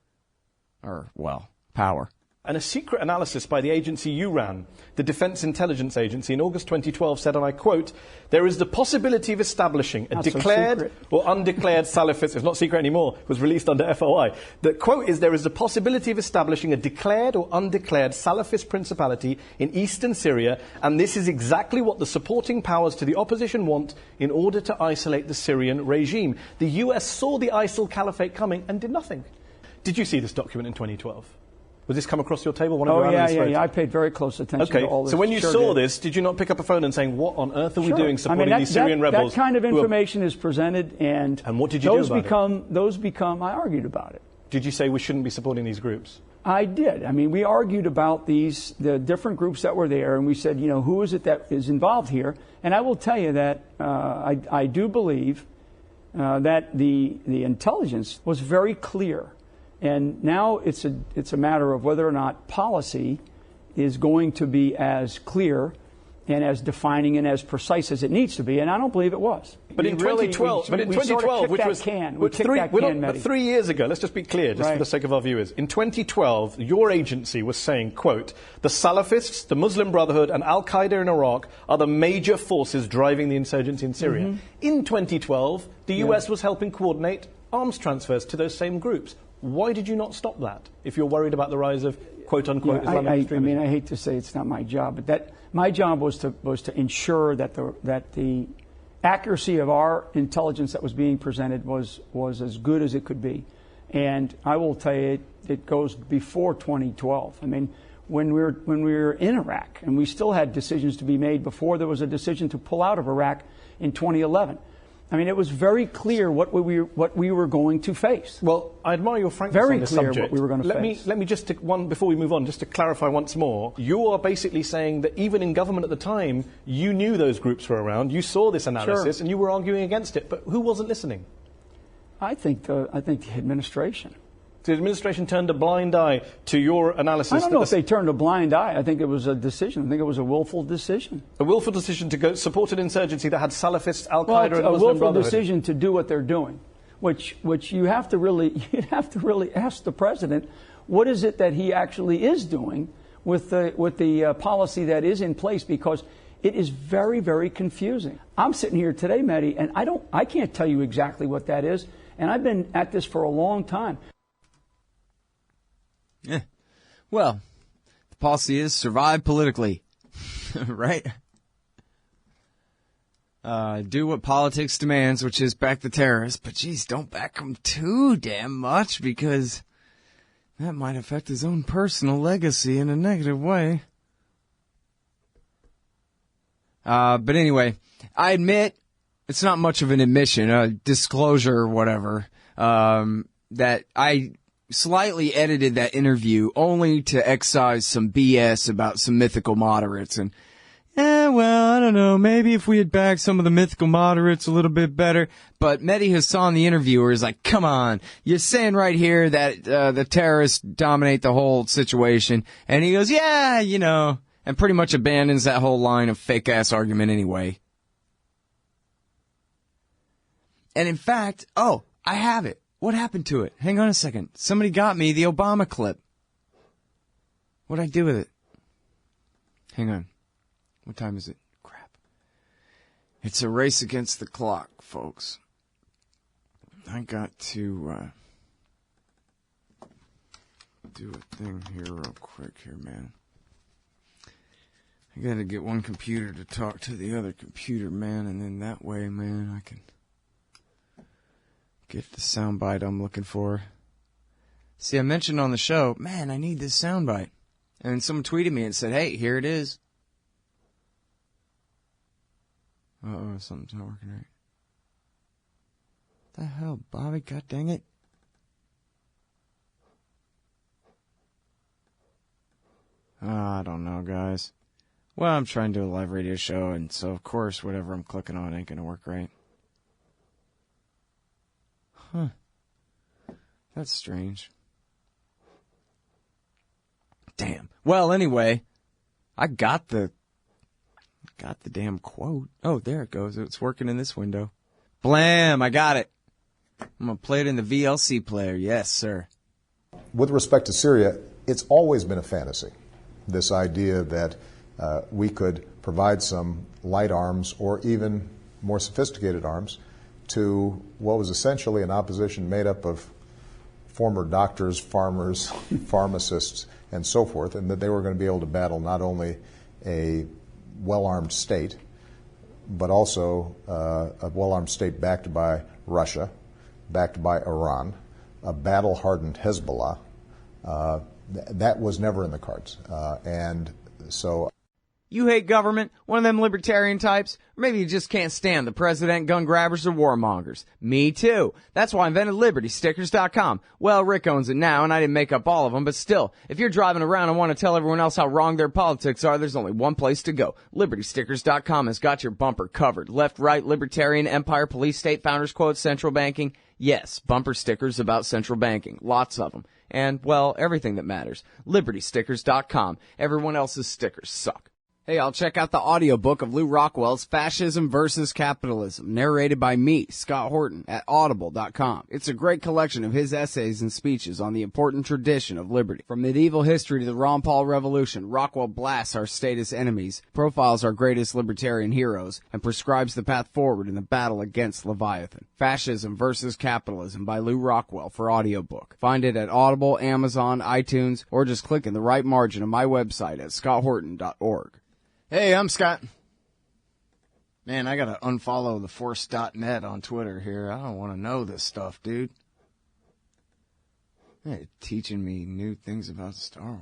Or, well, power. And a secret analysis by the agency you ran, the Defense Intelligence Agency, in August 2012 said, and I quote, there is the possibility of establishing a declared or undeclared Salafist, it's not secret anymore, it was released under FOI. The quote is, there is the possibility of establishing a declared or undeclared Salafist principality in eastern Syria, and this is exactly what the supporting powers to the opposition want in order to isolate the Syrian regime. The US saw the ISIL caliphate coming and did nothing. Did you see this document in 2012? Would this come across your table? Yeah. I paid very close attention to all this. So when you saw this, did you not pick up a phone and saying, what on earth are we doing supporting these Syrian rebels? That kind of information is presented, and what did you do about it? Those become, I argued about it. Did you say we shouldn't be supporting these groups? I did. We argued about the different groups that were there, and we said, who is it that is involved here? And I will tell you that I do believe that the intelligence was very clear. And now it's a matter of whether or not policy is going to be as clear and as defining and as precise as it needs to be, and I don't believe it was. But in 2012, which was 3 years ago, let's just be clear, just for the sake of our viewers. In 2012, your agency was saying, quote, the Salafists, the Muslim Brotherhood, and Al-Qaeda in Iraq are the major forces driving the insurgency in Syria. Mm-hmm. In 2012, the US was helping coordinate arms transfers to those same groups. Why did you not stop that if you're worried about the rise of quote-unquote Islamic extremism? I hate to say it's not my job, but my job was to ensure that the accuracy of our intelligence that was being presented was as good as it could be. And I will tell you, it goes before 2012. When we were in Iraq, and we still had decisions to be made before there was a decision to pull out of Iraq in 2011. It was very clear what we were going to face. Well, I admire your frankness on this subject. Very clear what we were going to face. Let me just before we move on, just to clarify once more. You are basically saying that even in government at the time, you knew those groups were around, you saw this analysis, and you were arguing against it. But who wasn't listening? I think the administration. The administration turned a blind eye to your analysis. I don't know if they turned a blind eye. I think it was a decision. I think it was a willful decision. A willful decision to go support an insurgency that had Salafists, Al-Qaeda, and Muslim Brotherhood. A willful Brotherhood. Decision to do what they're doing, which you'd have to really ask the president, what is it that he actually is doing with the policy that is in place, because it is very, very confusing. I'm sitting here today, Mehdi, and I can't tell you exactly what that is, and I've been at this for a long time. Yeah. Well, the policy is survive politically, right? Do what politics demands, which is back the terrorists. But geez, don't back them too damn much, because that might affect his own personal legacy in a negative way. But anyway, I admit, it's not much of an admission, disclosure or whatever, that I slightly edited that interview only to excise some BS about some mythical moderates. And, well, I don't know, maybe if we had backed some of the mythical moderates a little bit better. But Mehdi Hassan, the interviewer, is like, come on, you're saying right here that the terrorists dominate the whole situation. And he goes, yeah, you know, and pretty much abandons that whole line of fake-ass argument anyway. And in fact, I have it. What happened to it? Hang on a second. Somebody got me the Obama clip. What'd I do with it? Hang on. What time is it? Crap. It's a race against the clock, folks. I got to do a thing here real quick here, man. I gotta get one computer to talk to the other computer, man, and then that way, man, I can get the soundbite I'm looking for. See, I mentioned on the show, man, I need this soundbite. And someone tweeted me and said, hey, here it is. Uh-oh, something's not working right. What the hell, Bobby? God dang it. I don't know, guys. Well, I'm trying to do a live radio show, and so, of course, whatever I'm clicking on ain't gonna work right. Huh. That's strange. Damn. Well, anyway, I got the damn quote. Oh, there it goes. It's working in this window. Blam! I got it. I'm gonna play it in the VLC player. Yes, sir. With respect to Syria, it's always been a fantasy. This idea that we could provide some light arms or even more sophisticated arms to what was essentially an opposition made up of former doctors, farmers, pharmacists, and so forth, and that they were going to be able to battle not only a well-armed state, but also a well-armed state backed by Russia, backed by Iran, a battle-hardened Hezbollah. That was never in the cards. And so... You hate government, one of them libertarian types, or maybe you just can't stand the president, gun grabbers, or warmongers. Me too. That's why I invented LibertyStickers.com. Well, Rick owns it now, and I didn't make up all of them, but still, if you're driving around and want to tell everyone else how wrong their politics are, there's only one place to go. LibertyStickers.com has got your bumper covered. Left, right, libertarian, empire, police, state, founders quote, central banking. Yes, bumper stickers about central banking. Lots of them. And, well, everything that matters. LibertyStickers.com. Everyone else's stickers suck. Hey, I'll check out the audiobook of Lou Rockwell's Fascism versus Capitalism, narrated by me, Scott Horton, at audible.com. It's a great collection of his essays and speeches on the important tradition of liberty. From medieval history to the Ron Paul Revolution, Rockwell blasts our statist enemies, profiles our greatest libertarian heroes, and prescribes the path forward in the battle against Leviathan. Fascism versus Capitalism by Lou Rockwell for audiobook. Find it at Audible, Amazon, iTunes, or just click in the right margin of my website at scotthorton.org. Hey, I'm Scott. Man, I gotta unfollow theforce.net on Twitter here. I don't want to know this stuff, dude. Hey, teaching me new things about Star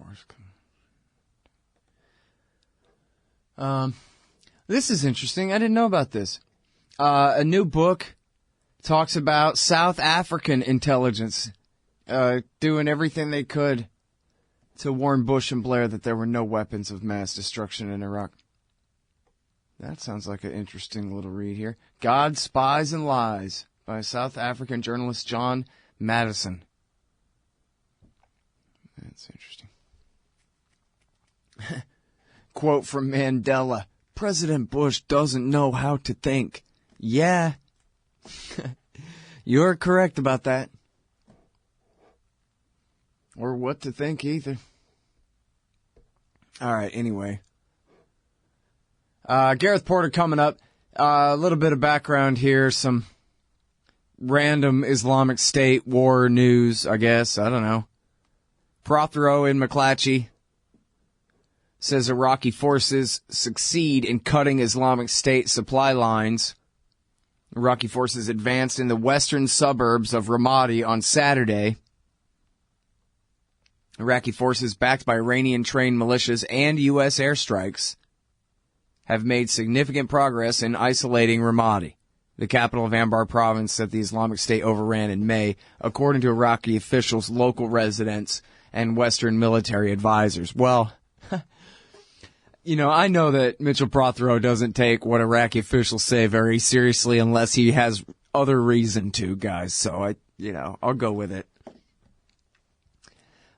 Wars. This is interesting. I didn't know about this. A new book talks about South African intelligence doing everything they could to warn Bush and Blair that there were no weapons of mass destruction in Iraq. That sounds like an interesting little read here. God, Spies, and Lies by South African journalist John Madison. That's interesting. Quote from Mandela. President Bush doesn't know how to think. Yeah. You're correct about that. Or what to think either. All right, anyway. Gareth Porter coming up. A little bit of background here. Some random Islamic State war news, I guess. I don't know. Prothero in McClatchy. says Iraqi forces succeed in cutting Islamic State supply lines. Iraqi forces advanced in the western suburbs of Ramadi on Saturday. Iraqi forces, backed by Iranian-trained militias and U.S. airstrikes, have made significant progress in isolating Ramadi, the capital of Anbar province that the Islamic State overran in May, according to Iraqi officials, local residents, and Western military advisors. Well, I know that Mitchell Prothero doesn't take what Iraqi officials say very seriously unless he has other reason to, guys. So I'll go with it.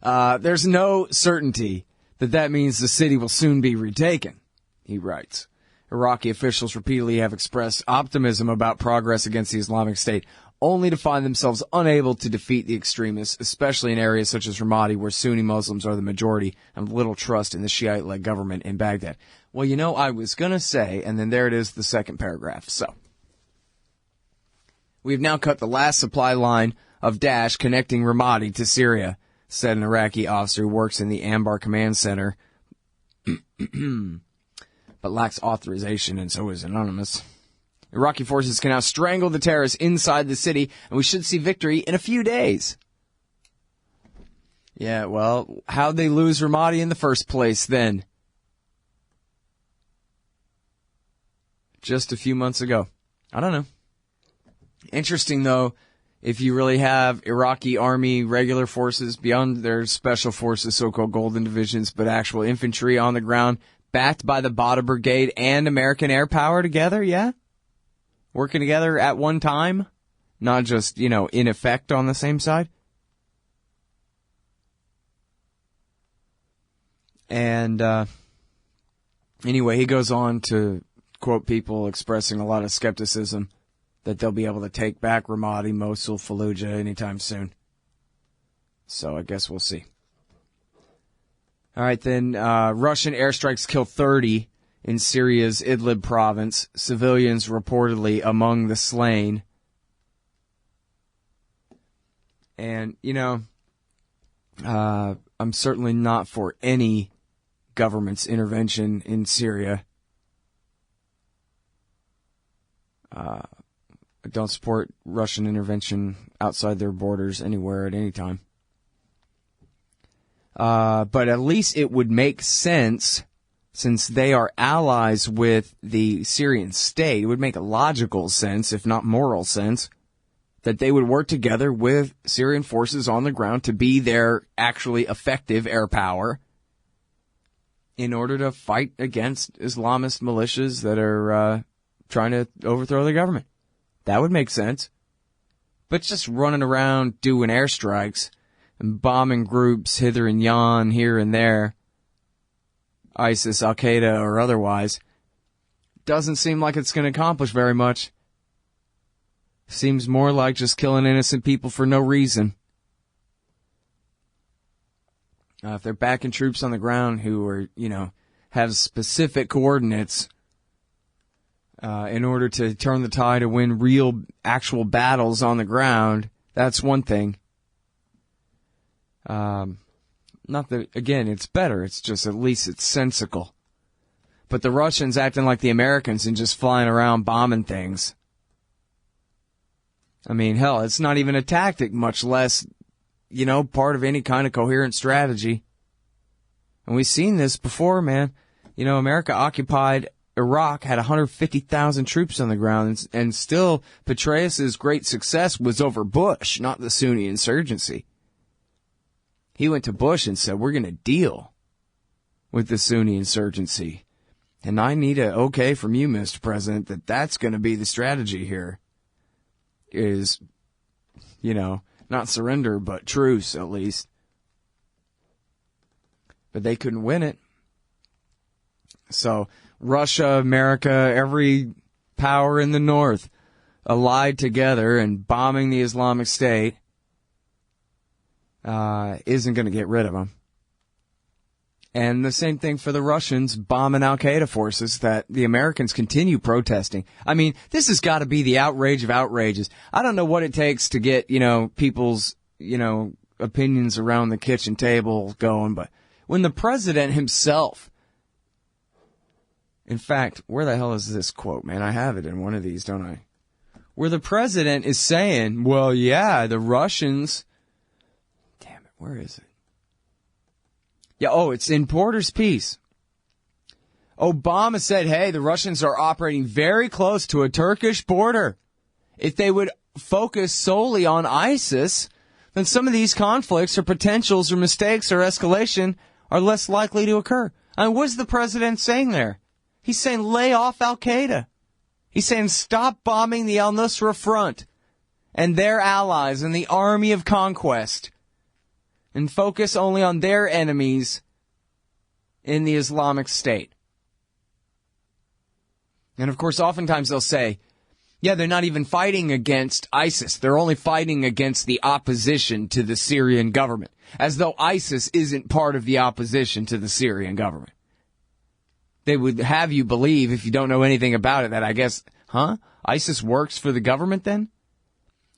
There's no certainty that means the city will soon be retaken, he writes. Iraqi officials repeatedly have expressed optimism about progress against the Islamic State, only to find themselves unable to defeat the extremists, especially in areas such as Ramadi, where Sunni Muslims are the majority and have little trust in the Shiite-led government in Baghdad. Well, I was going to say, and then there it is, the second paragraph. So, we've now cut the last supply line of Daesh connecting Ramadi to Syria, said an Iraqi officer who works in the Anbar Command Center, but lacks authorization, and so is anonymous. Iraqi forces can now strangle the terrorists inside the city, and we should see victory in a few days. Yeah, well, how'd they lose Ramadi in the first place, then? Just a few months ago. I don't know. Interesting, though, if you really have Iraqi army regular forces beyond their special forces, so-called golden divisions, but actual infantry on the ground, backed by the Bada Brigade and American air power together, yeah? Working together at one time, not just, in effect on the same side. And anyway, he goes on to quote people expressing a lot of skepticism that they'll be able to take back Ramadi, Mosul, Fallujah anytime soon. So I guess we'll see. All right, then Russian airstrikes kill 30 in Syria's Idlib province, civilians reportedly among the slain. And, I'm certainly not for any government's intervention in Syria. I don't support Russian intervention outside their borders anywhere at any time. But at least it would make sense, since they are allies with the Syrian state. It would make logical sense, if not moral sense, that they would work together with Syrian forces on the ground to be their actually effective air power in order to fight against Islamist militias that are trying to overthrow the government. That would make sense. But just running around doing airstrikes and bombing groups hither and yon, here and there, ISIS, Al-Qaeda, or otherwise, doesn't seem like it's going to accomplish very much. Seems more like just killing innocent people for no reason. If they're backing troops on the ground who are, have specific coordinates in order to turn the tide to win real, actual battles on the ground, that's one thing. Not that, again, it's better. It's just at least it's sensical. But the Russians acting like the Americans and just flying around bombing things. I mean, hell, it's not even a tactic, much less, part of any kind of coherent strategy. And we've seen this before, man. America occupied Iraq, had 150,000 troops on the ground, and still Petraeus' great success was over Bush, not the Sunni insurgency. He went to Bush and said, we're going to deal with the Sunni insurgency. And I need a okay from you, Mr. President, that's going to be the strategy here. Is, not surrender, but truce, at least. But they couldn't win it. So, Russia, America, every power in the North allied together and bombing the Islamic State isn't going to get rid of them. And the same thing for the Russians bombing Al-Qaeda forces that the Americans continue protesting. I mean, this has got to be the outrage of outrages. I don't know what it takes to get, people's, opinions around the kitchen table going, but when the president himself In fact, where the hell is this quote, man? I have it in one of these, don't I? Where the president is saying, well, yeah, the Russians... Damn it, where is it? Yeah, it's in Porter's piece. Obama said, hey, the Russians are operating very close to a Turkish border. If they would focus solely on ISIS, then some of these conflicts or potentials or mistakes or escalation are less likely to occur. I mean, what's the president saying there? He's saying lay off al-Qaeda. He's saying stop bombing the al-Nusra Front and their allies and the army of conquest and focus only on their enemies in the Islamic State. And of course, oftentimes they'll say, yeah, they're not even fighting against ISIS. They're only fighting against the opposition to the Syrian government, as though ISIS isn't part of the opposition to the Syrian government. They would have you believe, if you don't know anything about it, that I guess, ISIS works for the government then?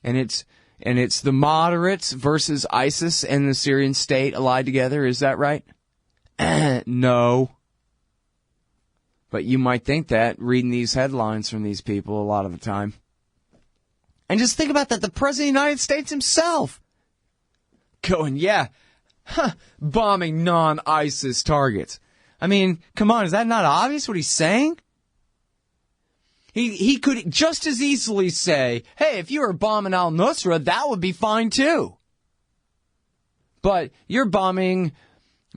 And it's the moderates versus ISIS and the Syrian state allied together, is that right? No. But you might think that, reading these headlines from these people a lot of the time. And just think about that, the President of the United States himself going, bombing non-ISIS targets. I mean, come on, is that not obvious what he's saying? He could just as easily say, hey, if you were bombing al-Nusra, that would be fine too. But you're bombing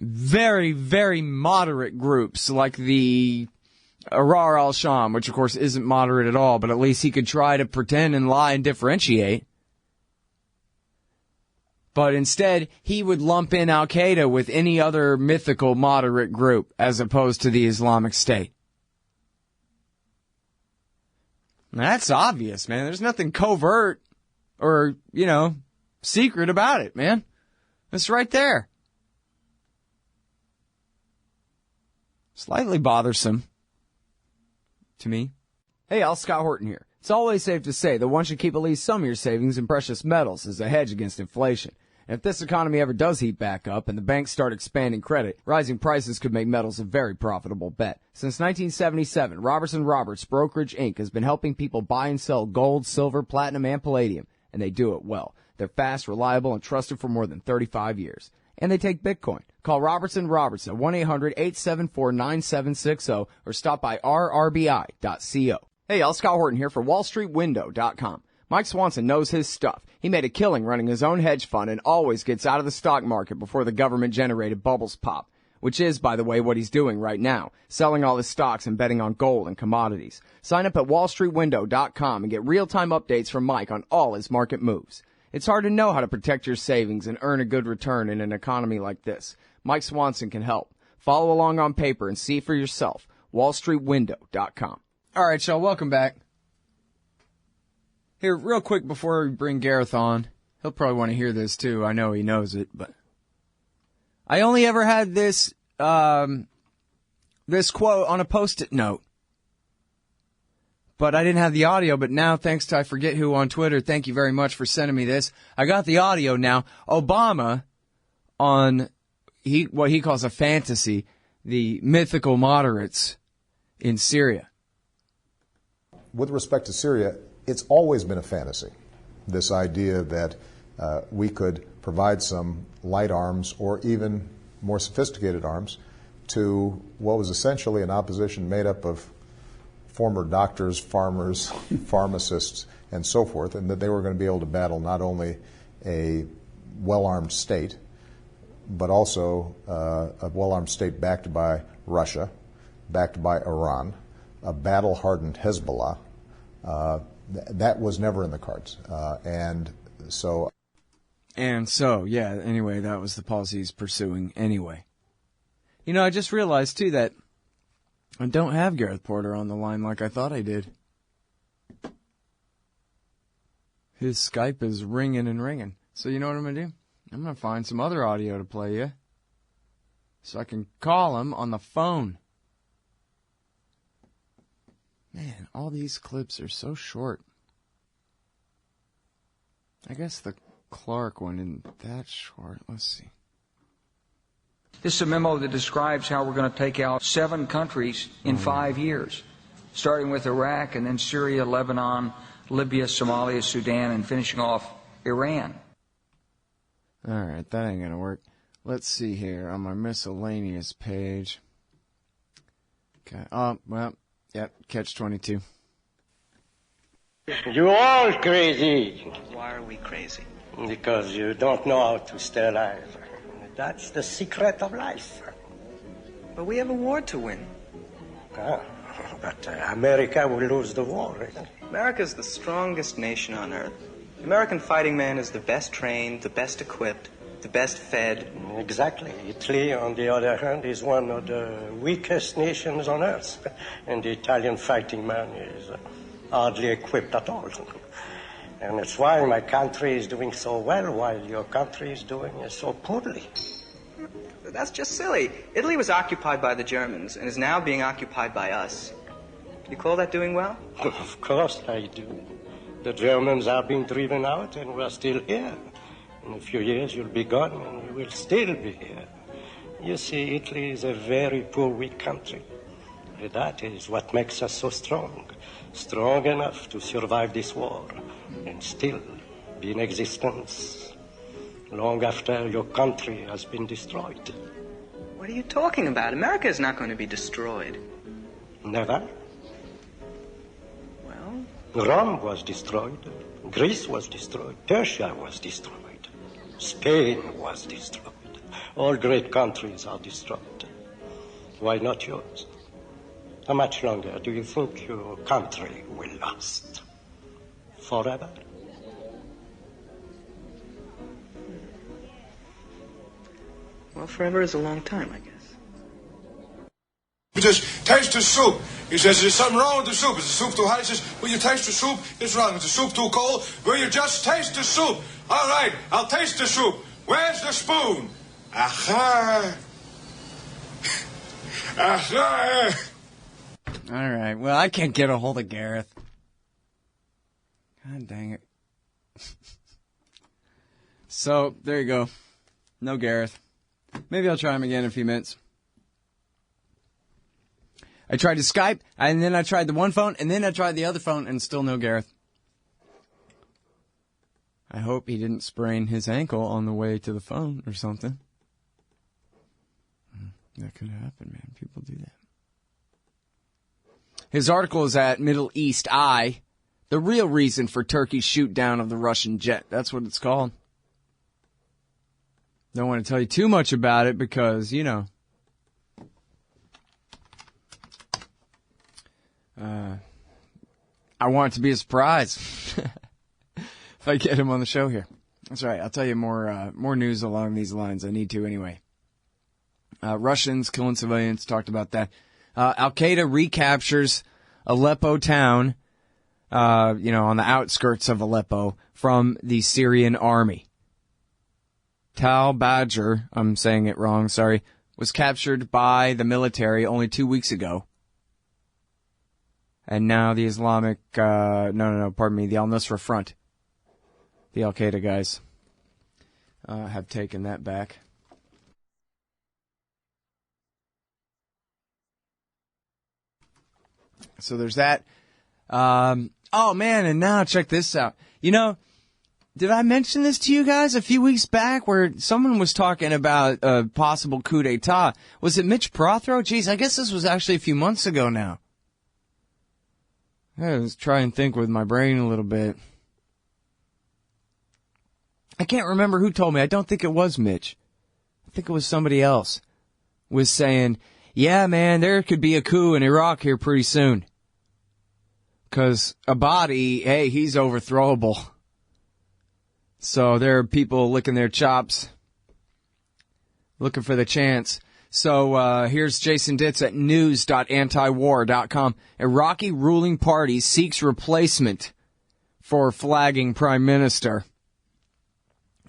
very, very moderate groups like the Ahrar al-Sham, which of course isn't moderate at all, but at least he could try to pretend and lie and differentiate. But instead, he would lump in al-Qaeda with any other mythical moderate group as opposed to the Islamic State. That's obvious, man. There's nothing covert or, secret about it, man. It's right there. Slightly bothersome to me. Hey, Al, Scott Horton here. It's always safe to say that one should keep at least some of your savings in precious metals as a hedge against inflation. And if this economy ever does heat back up and the banks start expanding credit, rising prices could make metals a very profitable bet. Since 1977, Robertson Roberts Brokerage Inc. has been helping people buy and sell gold, silver, platinum, and palladium, and they do it well. They're fast, reliable, and trusted for more than 35 years. And they take Bitcoin. Call Robertson Roberts at 1-800-874-9760 or stop by rrbi.co. Hey, y'all, Scott Horton here for WallStreetWindow.com. Mike Swanson knows his stuff. He made a killing running his own hedge fund and always gets out of the stock market before the government-generated bubbles pop, which is, by the way, what he's doing right now, selling all his stocks and betting on gold and commodities. Sign up at WallStreetWindow.com and get real-time updates from Mike on all his market moves. It's hard to know how to protect your savings and earn a good return in an economy like this. Mike Swanson can help. Follow along on paper and see for yourself. WallStreetWindow.com. All right, y'all, welcome back. Here, real quick before we bring Gareth on, he'll probably want to hear this too. I know he knows it, but I only ever had this this quote on a Post-it note. But I didn't have the audio, but now, thanks to I forget who on Twitter, thank you very much for sending me this. I got the audio now. Obama on what he calls a fantasy, the mythical moderates in Syria. With respect to Syria, it's always been a fantasy, this idea that we could provide some light arms or even more sophisticated arms to what was essentially an opposition made up of former doctors, farmers, pharmacists, and so forth, and that they were going to be able to battle not only a well-armed state, but also a well-armed state backed by Russia, backed by Iran, a battle-hardened Hezbollah. That was never in the cards. And so, yeah, anyway, that was the policy he's pursuing anyway. You know, I just realized, too, that I don't have Gareth Porter on the line like I thought I did. His Skype is ringing and ringing. So you know what I'm going to do? I'm going to find some other audio to play you so I can call him on the phone. Man, all these clips are so short. I guess the Clark one isn't that short. Let's see. This is a memo that describes how we're going to take out 7 countries in 5 years, starting with Iraq and then Syria, Lebanon, Libya, Somalia, Sudan, and finishing off Iran. All right, that ain't going to work. Let's see here on my miscellaneous page. Okay. Oh, well, yep, catch 22. You're all crazy. Why are we crazy? Because you don't know how to stay alive. That's the secret of life. But we have a war to win. But America will lose the war. America's the strongest nation on earth. The American fighting man is the best trained, the best equipped, the best fed. Exactly. Italy, on the other hand, is one of the weakest nations on earth. And the Italian fighting man is hardly equipped at all. And it's why my country is doing so well while your country is doing so poorly. That's just silly. Italy was occupied by the Germans and is now being occupied by us. Do you call that doing well? Of course I do. The Germans are being driven out and we're still here. In a few years you'll be gone and we will still be here. You see, Italy is a very poor, weak country. And that is what makes us so strong. Strong enough to survive this war and still be in existence long after your country has been destroyed. What are you talking about? America is not going to be destroyed. Never. Well? Rome was destroyed. Greece was destroyed. Persia was destroyed. Spain was destroyed. All great countries are destroyed. Why not yours? How much longer do you think your country will last? Forever? Well, forever is a long time, I guess. You just taste the soup. He says, there's something wrong with the soup. Is the soup too hot? He says, will you taste the soup? It's wrong. Is the soup too cold? Will you just taste the soup? All right, I'll taste the soup. Where's the spoon? Aha. Aha. All right. Well, I can't get a hold of Gareth. God dang it. So, there you go. No Gareth. Maybe I'll try him again in a few minutes. I tried to Skype, and then I tried the one phone, and then I tried the other phone, and still no Gareth. I hope he didn't sprain his ankle on the way to the phone or something. That could happen, man. People do that. His article is at Middle East Eye. The real reason for Turkey's shoot down of the Russian jet. That's what it's called. Don't want to tell you too much about it because, you know. I want it to be a surprise if I get him on the show here. That's right. I'll tell you more news along these lines. I need to anyway. Russians killing civilians. Talked about that. Al-Qaeda recaptures Aleppo town, on the outskirts of Aleppo from the Syrian army. Tal Badger, I'm saying it wrong, sorry, was captured by the military only 2 weeks ago. And now the Islamic, the Al-Nusra Front, the Al-Qaeda guys, have taken that back. So there's that. Oh, man, and now check this out. You know, did I mention this to you guys a few weeks back where someone was talking about a possible coup d'etat? Was it Mitch Prothero? Jeez, I guess this was actually a few months ago now. I was trying to think with my brain a little bit. I can't remember who told me. I don't think it was Mitch. I think it was somebody else. Was saying, yeah, man, there could be a coup in Iraq here pretty soon. 'Cause Abadi, hey, he's overthrowable. So there are people licking their chops, looking for the chance. So here's Jason Ditz at news.antiwar.com. Iraqi ruling party seeks replacement for flagging prime minister.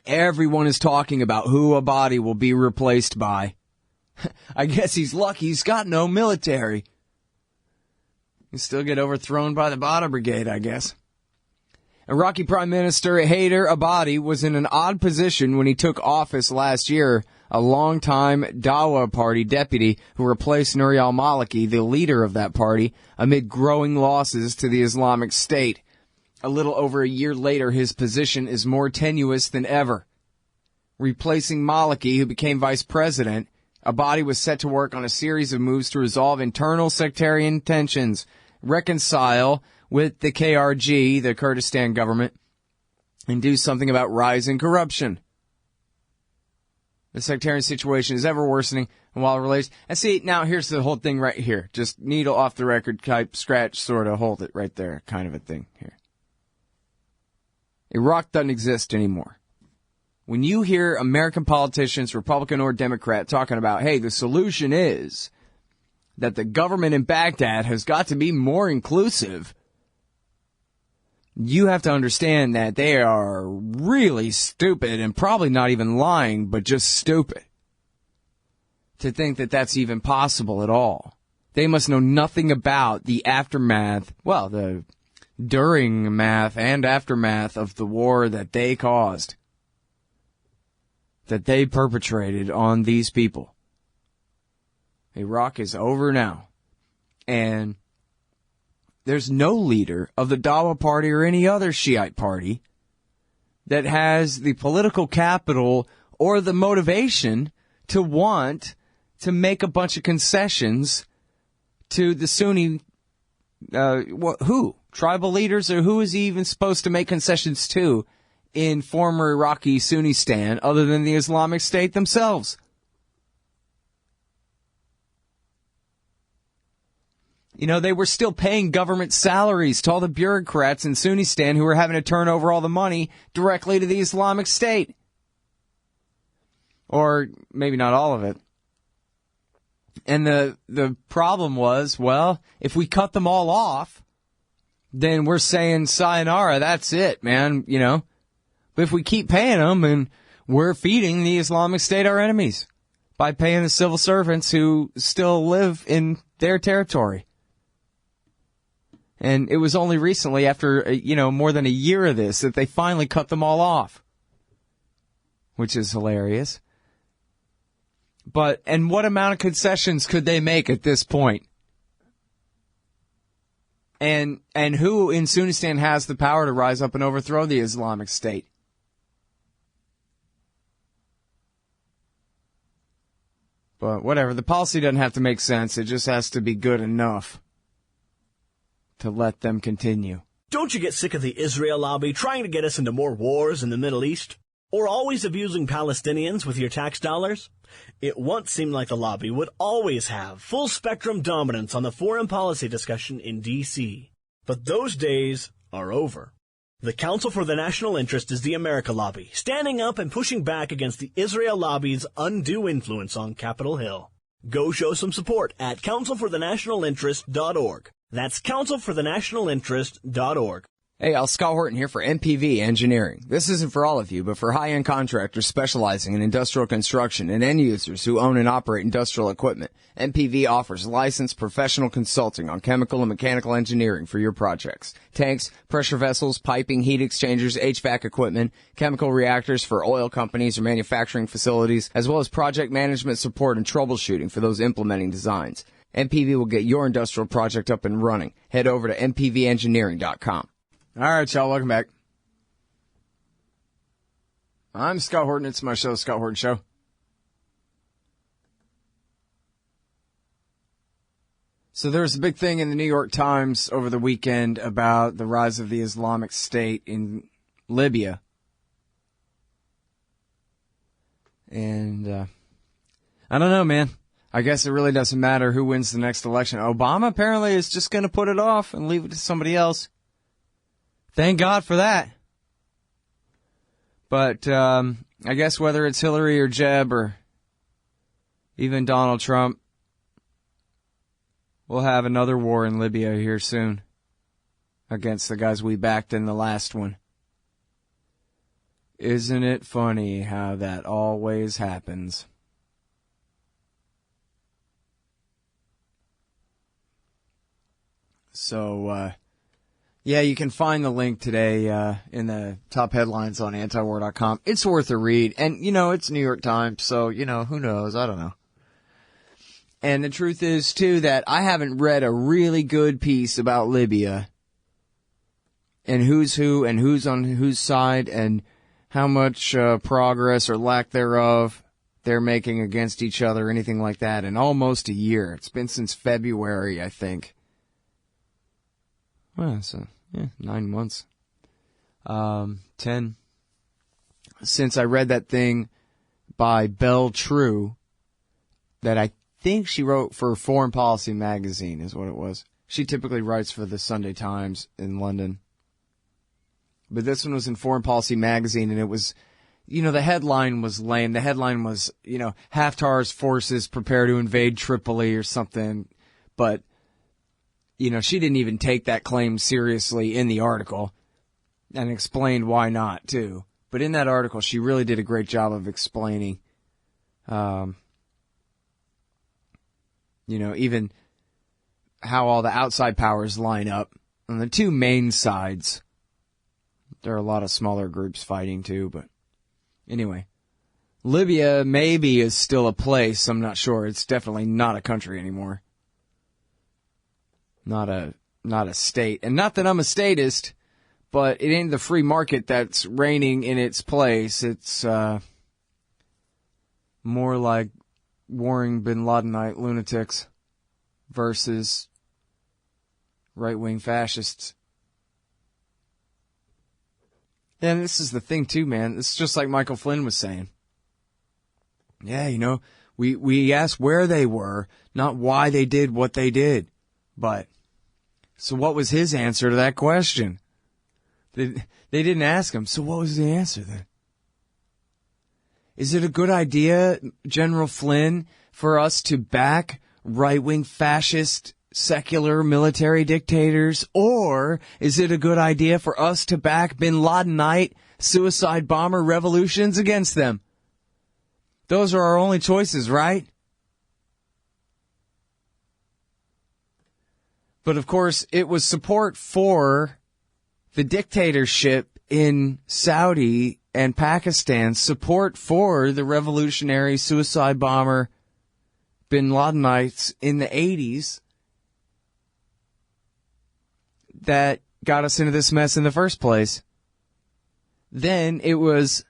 Everyone is talking about who Abadi will be replaced by. I guess he's lucky he's got no military. He'll still get overthrown by the Badr Brigade, I guess. Iraqi Prime Minister Haider Abadi was in an odd position when he took office last year a longtime Dawa Party deputy who replaced Nouri al-Maliki, the leader of that party, amid growing losses to the Islamic State. A little over a year later, his position is more tenuous than ever. Replacing Maliki, who became vice president, Abadi was set to work on a series of moves to resolve internal sectarian tensions, reconcile with the KRG, the Kurdistan government, and do something about rising corruption. The sectarian situation is ever worsening, and while it relates... And see, now here's the whole thing right here. Just needle off the record type, scratch, sort of, hold it right there, kind of a thing here. Iraq doesn't exist anymore. When you hear American politicians, Republican or Democrat, talking about, hey, the solution is that the government in Baghdad has got to be more inclusive, you have to understand that they are really stupid and probably not even lying, but just stupid to think that that's even possible at all. They must know nothing about the aftermath, well, the during math and aftermath of the war that they caused, that they perpetrated on these people. Iraq is over now. And there's no leader of the Dawa Party or any other Shiite party that has the political capital or the motivation to want to make a bunch of concessions to the Sunni, who? Tribal leaders, or who is he even supposed to make concessions to in former Iraqi Sunnistan other than the Islamic State themselves? You know, they were still paying government salaries to all the bureaucrats in Sunnistan who were having to turn over all the money directly to the Islamic State. Or maybe not all of it. And the problem was, well, if we cut them all off, then we're saying sayonara, that's it, man, you know. But if we keep paying them, and we're feeding the Islamic State our enemies by paying the civil servants who still live in their territory. And it was only recently, after, more than a year of this, that they finally cut them all off. Which is hilarious. And what amount of concessions could they make at this point? And who in Sunnistan has the power to rise up and overthrow the Islamic State? But whatever, the policy doesn't have to make sense. It just has to be good enough to let them continue. Don't you get sick of the Israel lobby trying to get us into more wars in the Middle East? Or always abusing Palestinians with your tax dollars? It once seemed like the lobby would always have full-spectrum dominance on the foreign policy discussion in D.C. But those days are over. The Council for the National Interest is the America lobby, standing up and pushing back against the Israel lobby's undue influence on Capitol Hill. Go show some support at councilforthenationalinterest.org. That's councilforthenationalinterest.org. Hey, Scott Horton here for MPV Engineering. This isn't for all of you, but for high-end contractors specializing in industrial construction and end users who own and operate industrial equipment. MPV offers licensed professional consulting on chemical and mechanical engineering for your projects. Tanks, pressure vessels, piping, heat exchangers, HVAC equipment, chemical reactors for oil companies or manufacturing facilities, as well as project management support and troubleshooting for those implementing designs. MPV will get your industrial project up and running. Head over to mpvengineering.com. All right, y'all, welcome back. I'm Scott Horton. It's my show, Scott Horton Show. So there was a big thing in the New York Times over the weekend about the rise of the Islamic State in Libya. And I don't know, man. I guess it really doesn't matter who wins the next election. Obama apparently is just going to put it off and leave it to somebody else. Thank God for that. But I guess whether it's Hillary or Jeb or even Donald Trump, we'll have another war in Libya here soon against the guys we backed in the last one. Isn't it funny how that always happens? So, Yeah, you can find the link today in the top headlines on antiwar.com. It's worth a read. And, it's New York Times, so, who knows? I don't know. And the truth is, too, that I haven't read a really good piece about Libya and who's who and who's on whose side and how much progress or lack thereof they're making against each other, anything like that, in almost a year. It's been since February, I think. Well, so, 9 months. 10. Since I read that thing by Belle True that I think she wrote for Foreign Policy magazine is what it was. She typically writes for the Sunday Times in London. But this one was in Foreign Policy magazine, and it was, the headline was lame. The headline was, Haftar's forces prepare to invade Tripoli or something. But she didn't even take that claim seriously in the article and explained why not, too. But in that article, she really did a great job of explaining, even how all the outside powers line up. On the two main sides, there are a lot of smaller groups fighting, too. But anyway, Libya maybe is still a place. I'm not sure. It's definitely not a country anymore. Not a state. And not that I'm a statist, but it ain't the free market that's reigning in its place. It's more like warring bin Ladenite lunatics versus right-wing fascists. And this is the thing, too, man. It's just like Michael Flynn was saying. Yeah, we asked where they were, not why they did what they did. But, so what was his answer to that question? They didn't ask him, so what was the answer then? Is it a good idea, General Flynn, for us to back right-wing fascist secular military dictators, or is it a good idea for us to back bin Ladenite suicide bomber revolutions against them? Those are our only choices, right? But of course, it was support for the dictatorship in Saudi and Pakistan, support for the revolutionary suicide bomber bin Ladenites in the 80s that got us into this mess in the first place. Then it was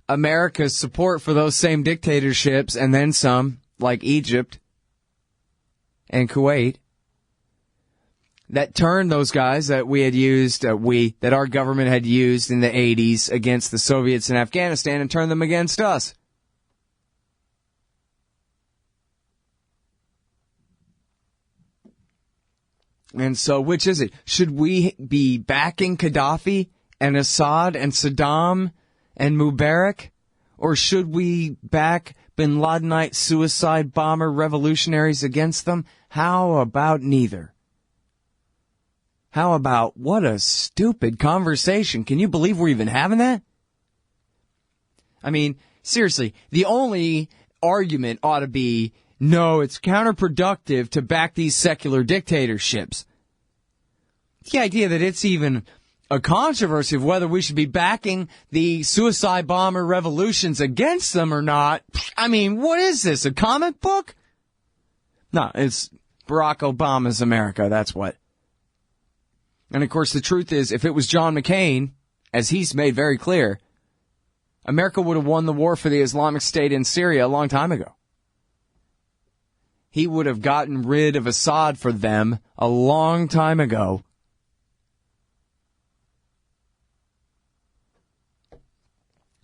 America's support for those same dictatorships and then some, like Egypt and Kuwait, that turned those guys that we had used, that our government had used in the 80s against the Soviets in Afghanistan and turned them against us. And so, which is it? Should we be backing Gaddafi and Assad and Saddam and Mubarak? Or should we back bin Ladenite suicide bomber revolutionaries against them? How about neither? How about, what a stupid conversation. Can you believe we're even having that? I mean, seriously, the only argument ought to be, no, it's counterproductive to back these secular dictatorships. The idea that it's even a controversy of whether we should be backing the suicide bomber revolutions against them or not. I mean, what is this, a comic book? No, it's Barack Obama's America, that's what. And of course, the truth is, if it was John McCain, as he's made very clear, America would have won the war for the Islamic State in Syria a long time ago. He would have gotten rid of Assad for them a long time ago.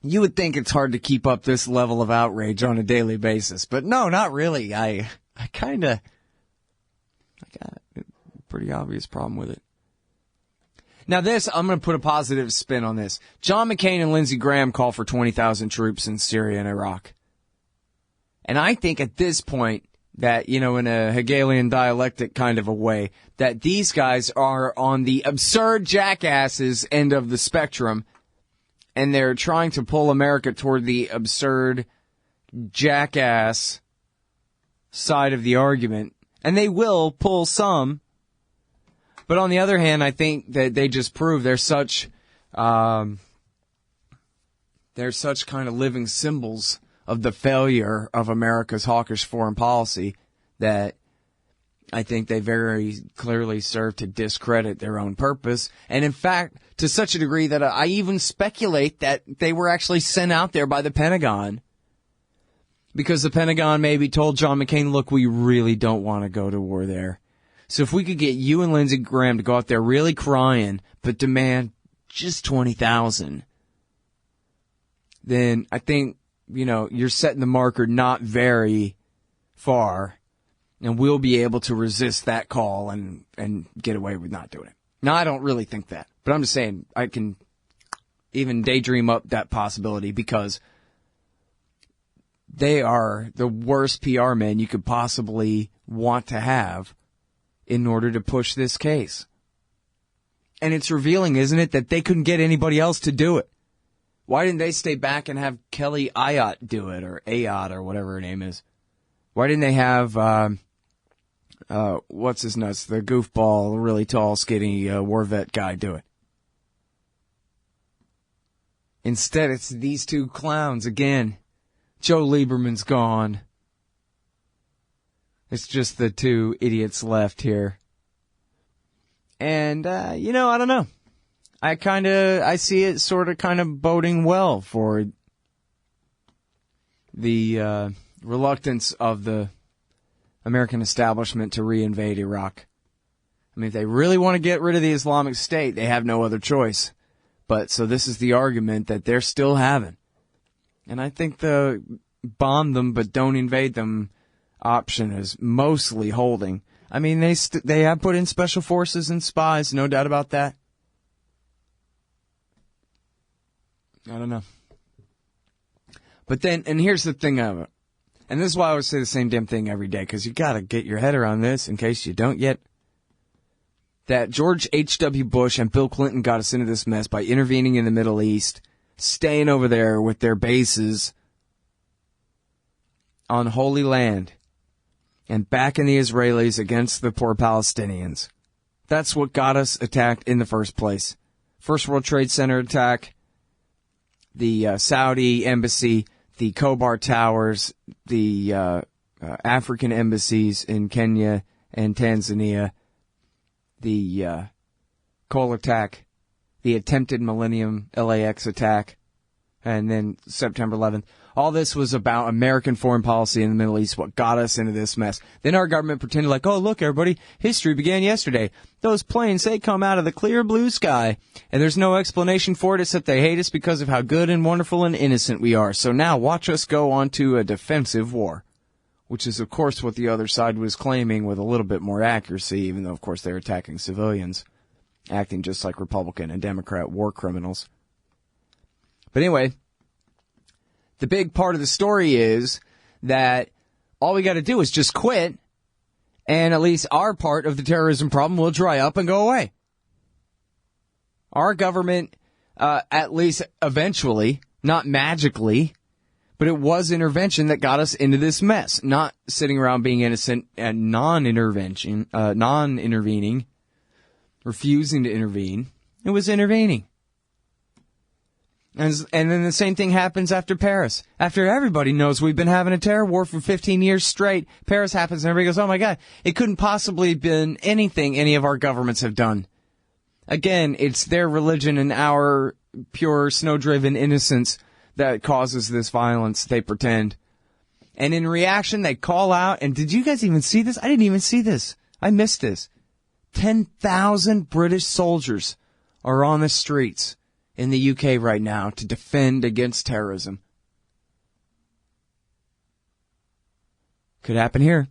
You would think it's hard to keep up this level of outrage on a daily basis, but no, not really. I got a pretty obvious problem with it. Now this, I'm going to put a positive spin on this. John McCain and Lindsey Graham call for 20,000 troops in Syria and Iraq. And I think at this point that, in a Hegelian dialectic kind of a way, that these guys are on the absurd jackasses end of the spectrum, and they're trying to pull America toward the absurd jackass side of the argument. And they will pull some. But on the other hand, I think that they just prove they're such kind of living symbols of the failure of America's hawkish foreign policy that I think they very clearly serve to discredit their own purpose. And in fact, to such a degree that I even speculate that they were actually sent out there by the Pentagon because the Pentagon maybe told John McCain, look, we really don't want to go to war there. So if we could get you and Lindsey Graham to go out there really crying, but demand just 20,000, then I think, you're setting the marker not very far. And we'll be able to resist that call and get away with not doing it. Now, I don't really think that. But I'm just saying, I can even daydream up that possibility because they are the worst PR men you could possibly want to have in order to push this case. And it's revealing, isn't it, that they couldn't get anybody else to do it. Why didn't they stay back and have Kelly Ayotte do it, or Ayotte, or whatever her name is? Why didn't they have... what's his nuts? The goofball, really tall, skinny war vet guy do it. Instead, it's these two clowns again. Joe Lieberman's gone. It's just the two idiots left here. And, I don't know. I see it sort of kind of boding well for the reluctance of the American establishment to reinvade Iraq. I mean, if they really want to get rid of the Islamic State, they have no other choice. But so this is the argument that they're still having. And I think the bomb them but don't invade them option is mostly holding. I mean, they have put in special forces and spies, no doubt about that. I don't know. But then, and here's the thing of it. And this is why I always say the same damn thing every day, because you got to get your head around this in case you don't yet. That George H.W. Bush and Bill Clinton got us into this mess by intervening in the Middle East, staying over there with their bases on Holy Land, and backing the Israelis against the poor Palestinians. That's what got us attacked in the first place. First World Trade Center attack, the Saudi embassy, the Khobar Towers, the African embassies in Kenya and Tanzania, the Cole attack, the attempted Millennium LAX attack, and then September 11th. All this was about American foreign policy in the Middle East, what got us into this mess. Then our government pretended like, oh, look, everybody, history began yesterday. Those planes, they come out of the clear blue sky, and there's no explanation for it except they hate us because of how good and wonderful and innocent we are. So now watch us go on to a defensive war, which is, of course, what the other side was claiming with a little bit more accuracy, even though, of course, they're attacking civilians, acting just like Republican and Democrat war criminals. But anyway, the big part of the story is that all we got to do is just quit, and at least our part of the terrorism problem will dry up and go away. Our government, at least eventually, not magically, but it was intervention that got us into this mess, not sitting around being innocent and non-intervening, refusing to intervene. It was intervening. And then the same thing happens after Paris. After everybody knows we've been having a terror war for 15 years straight, Paris happens and everybody goes, oh my God, it couldn't possibly have been anything any of our governments have done. Again, it's their religion and our pure snow-driven innocence that causes this violence, they pretend. And in reaction, they call out, and did you guys even see this? I didn't even see this. I missed this. 10,000 British soldiers are on the streets in the UK right now to defend against terrorism. Could happen here.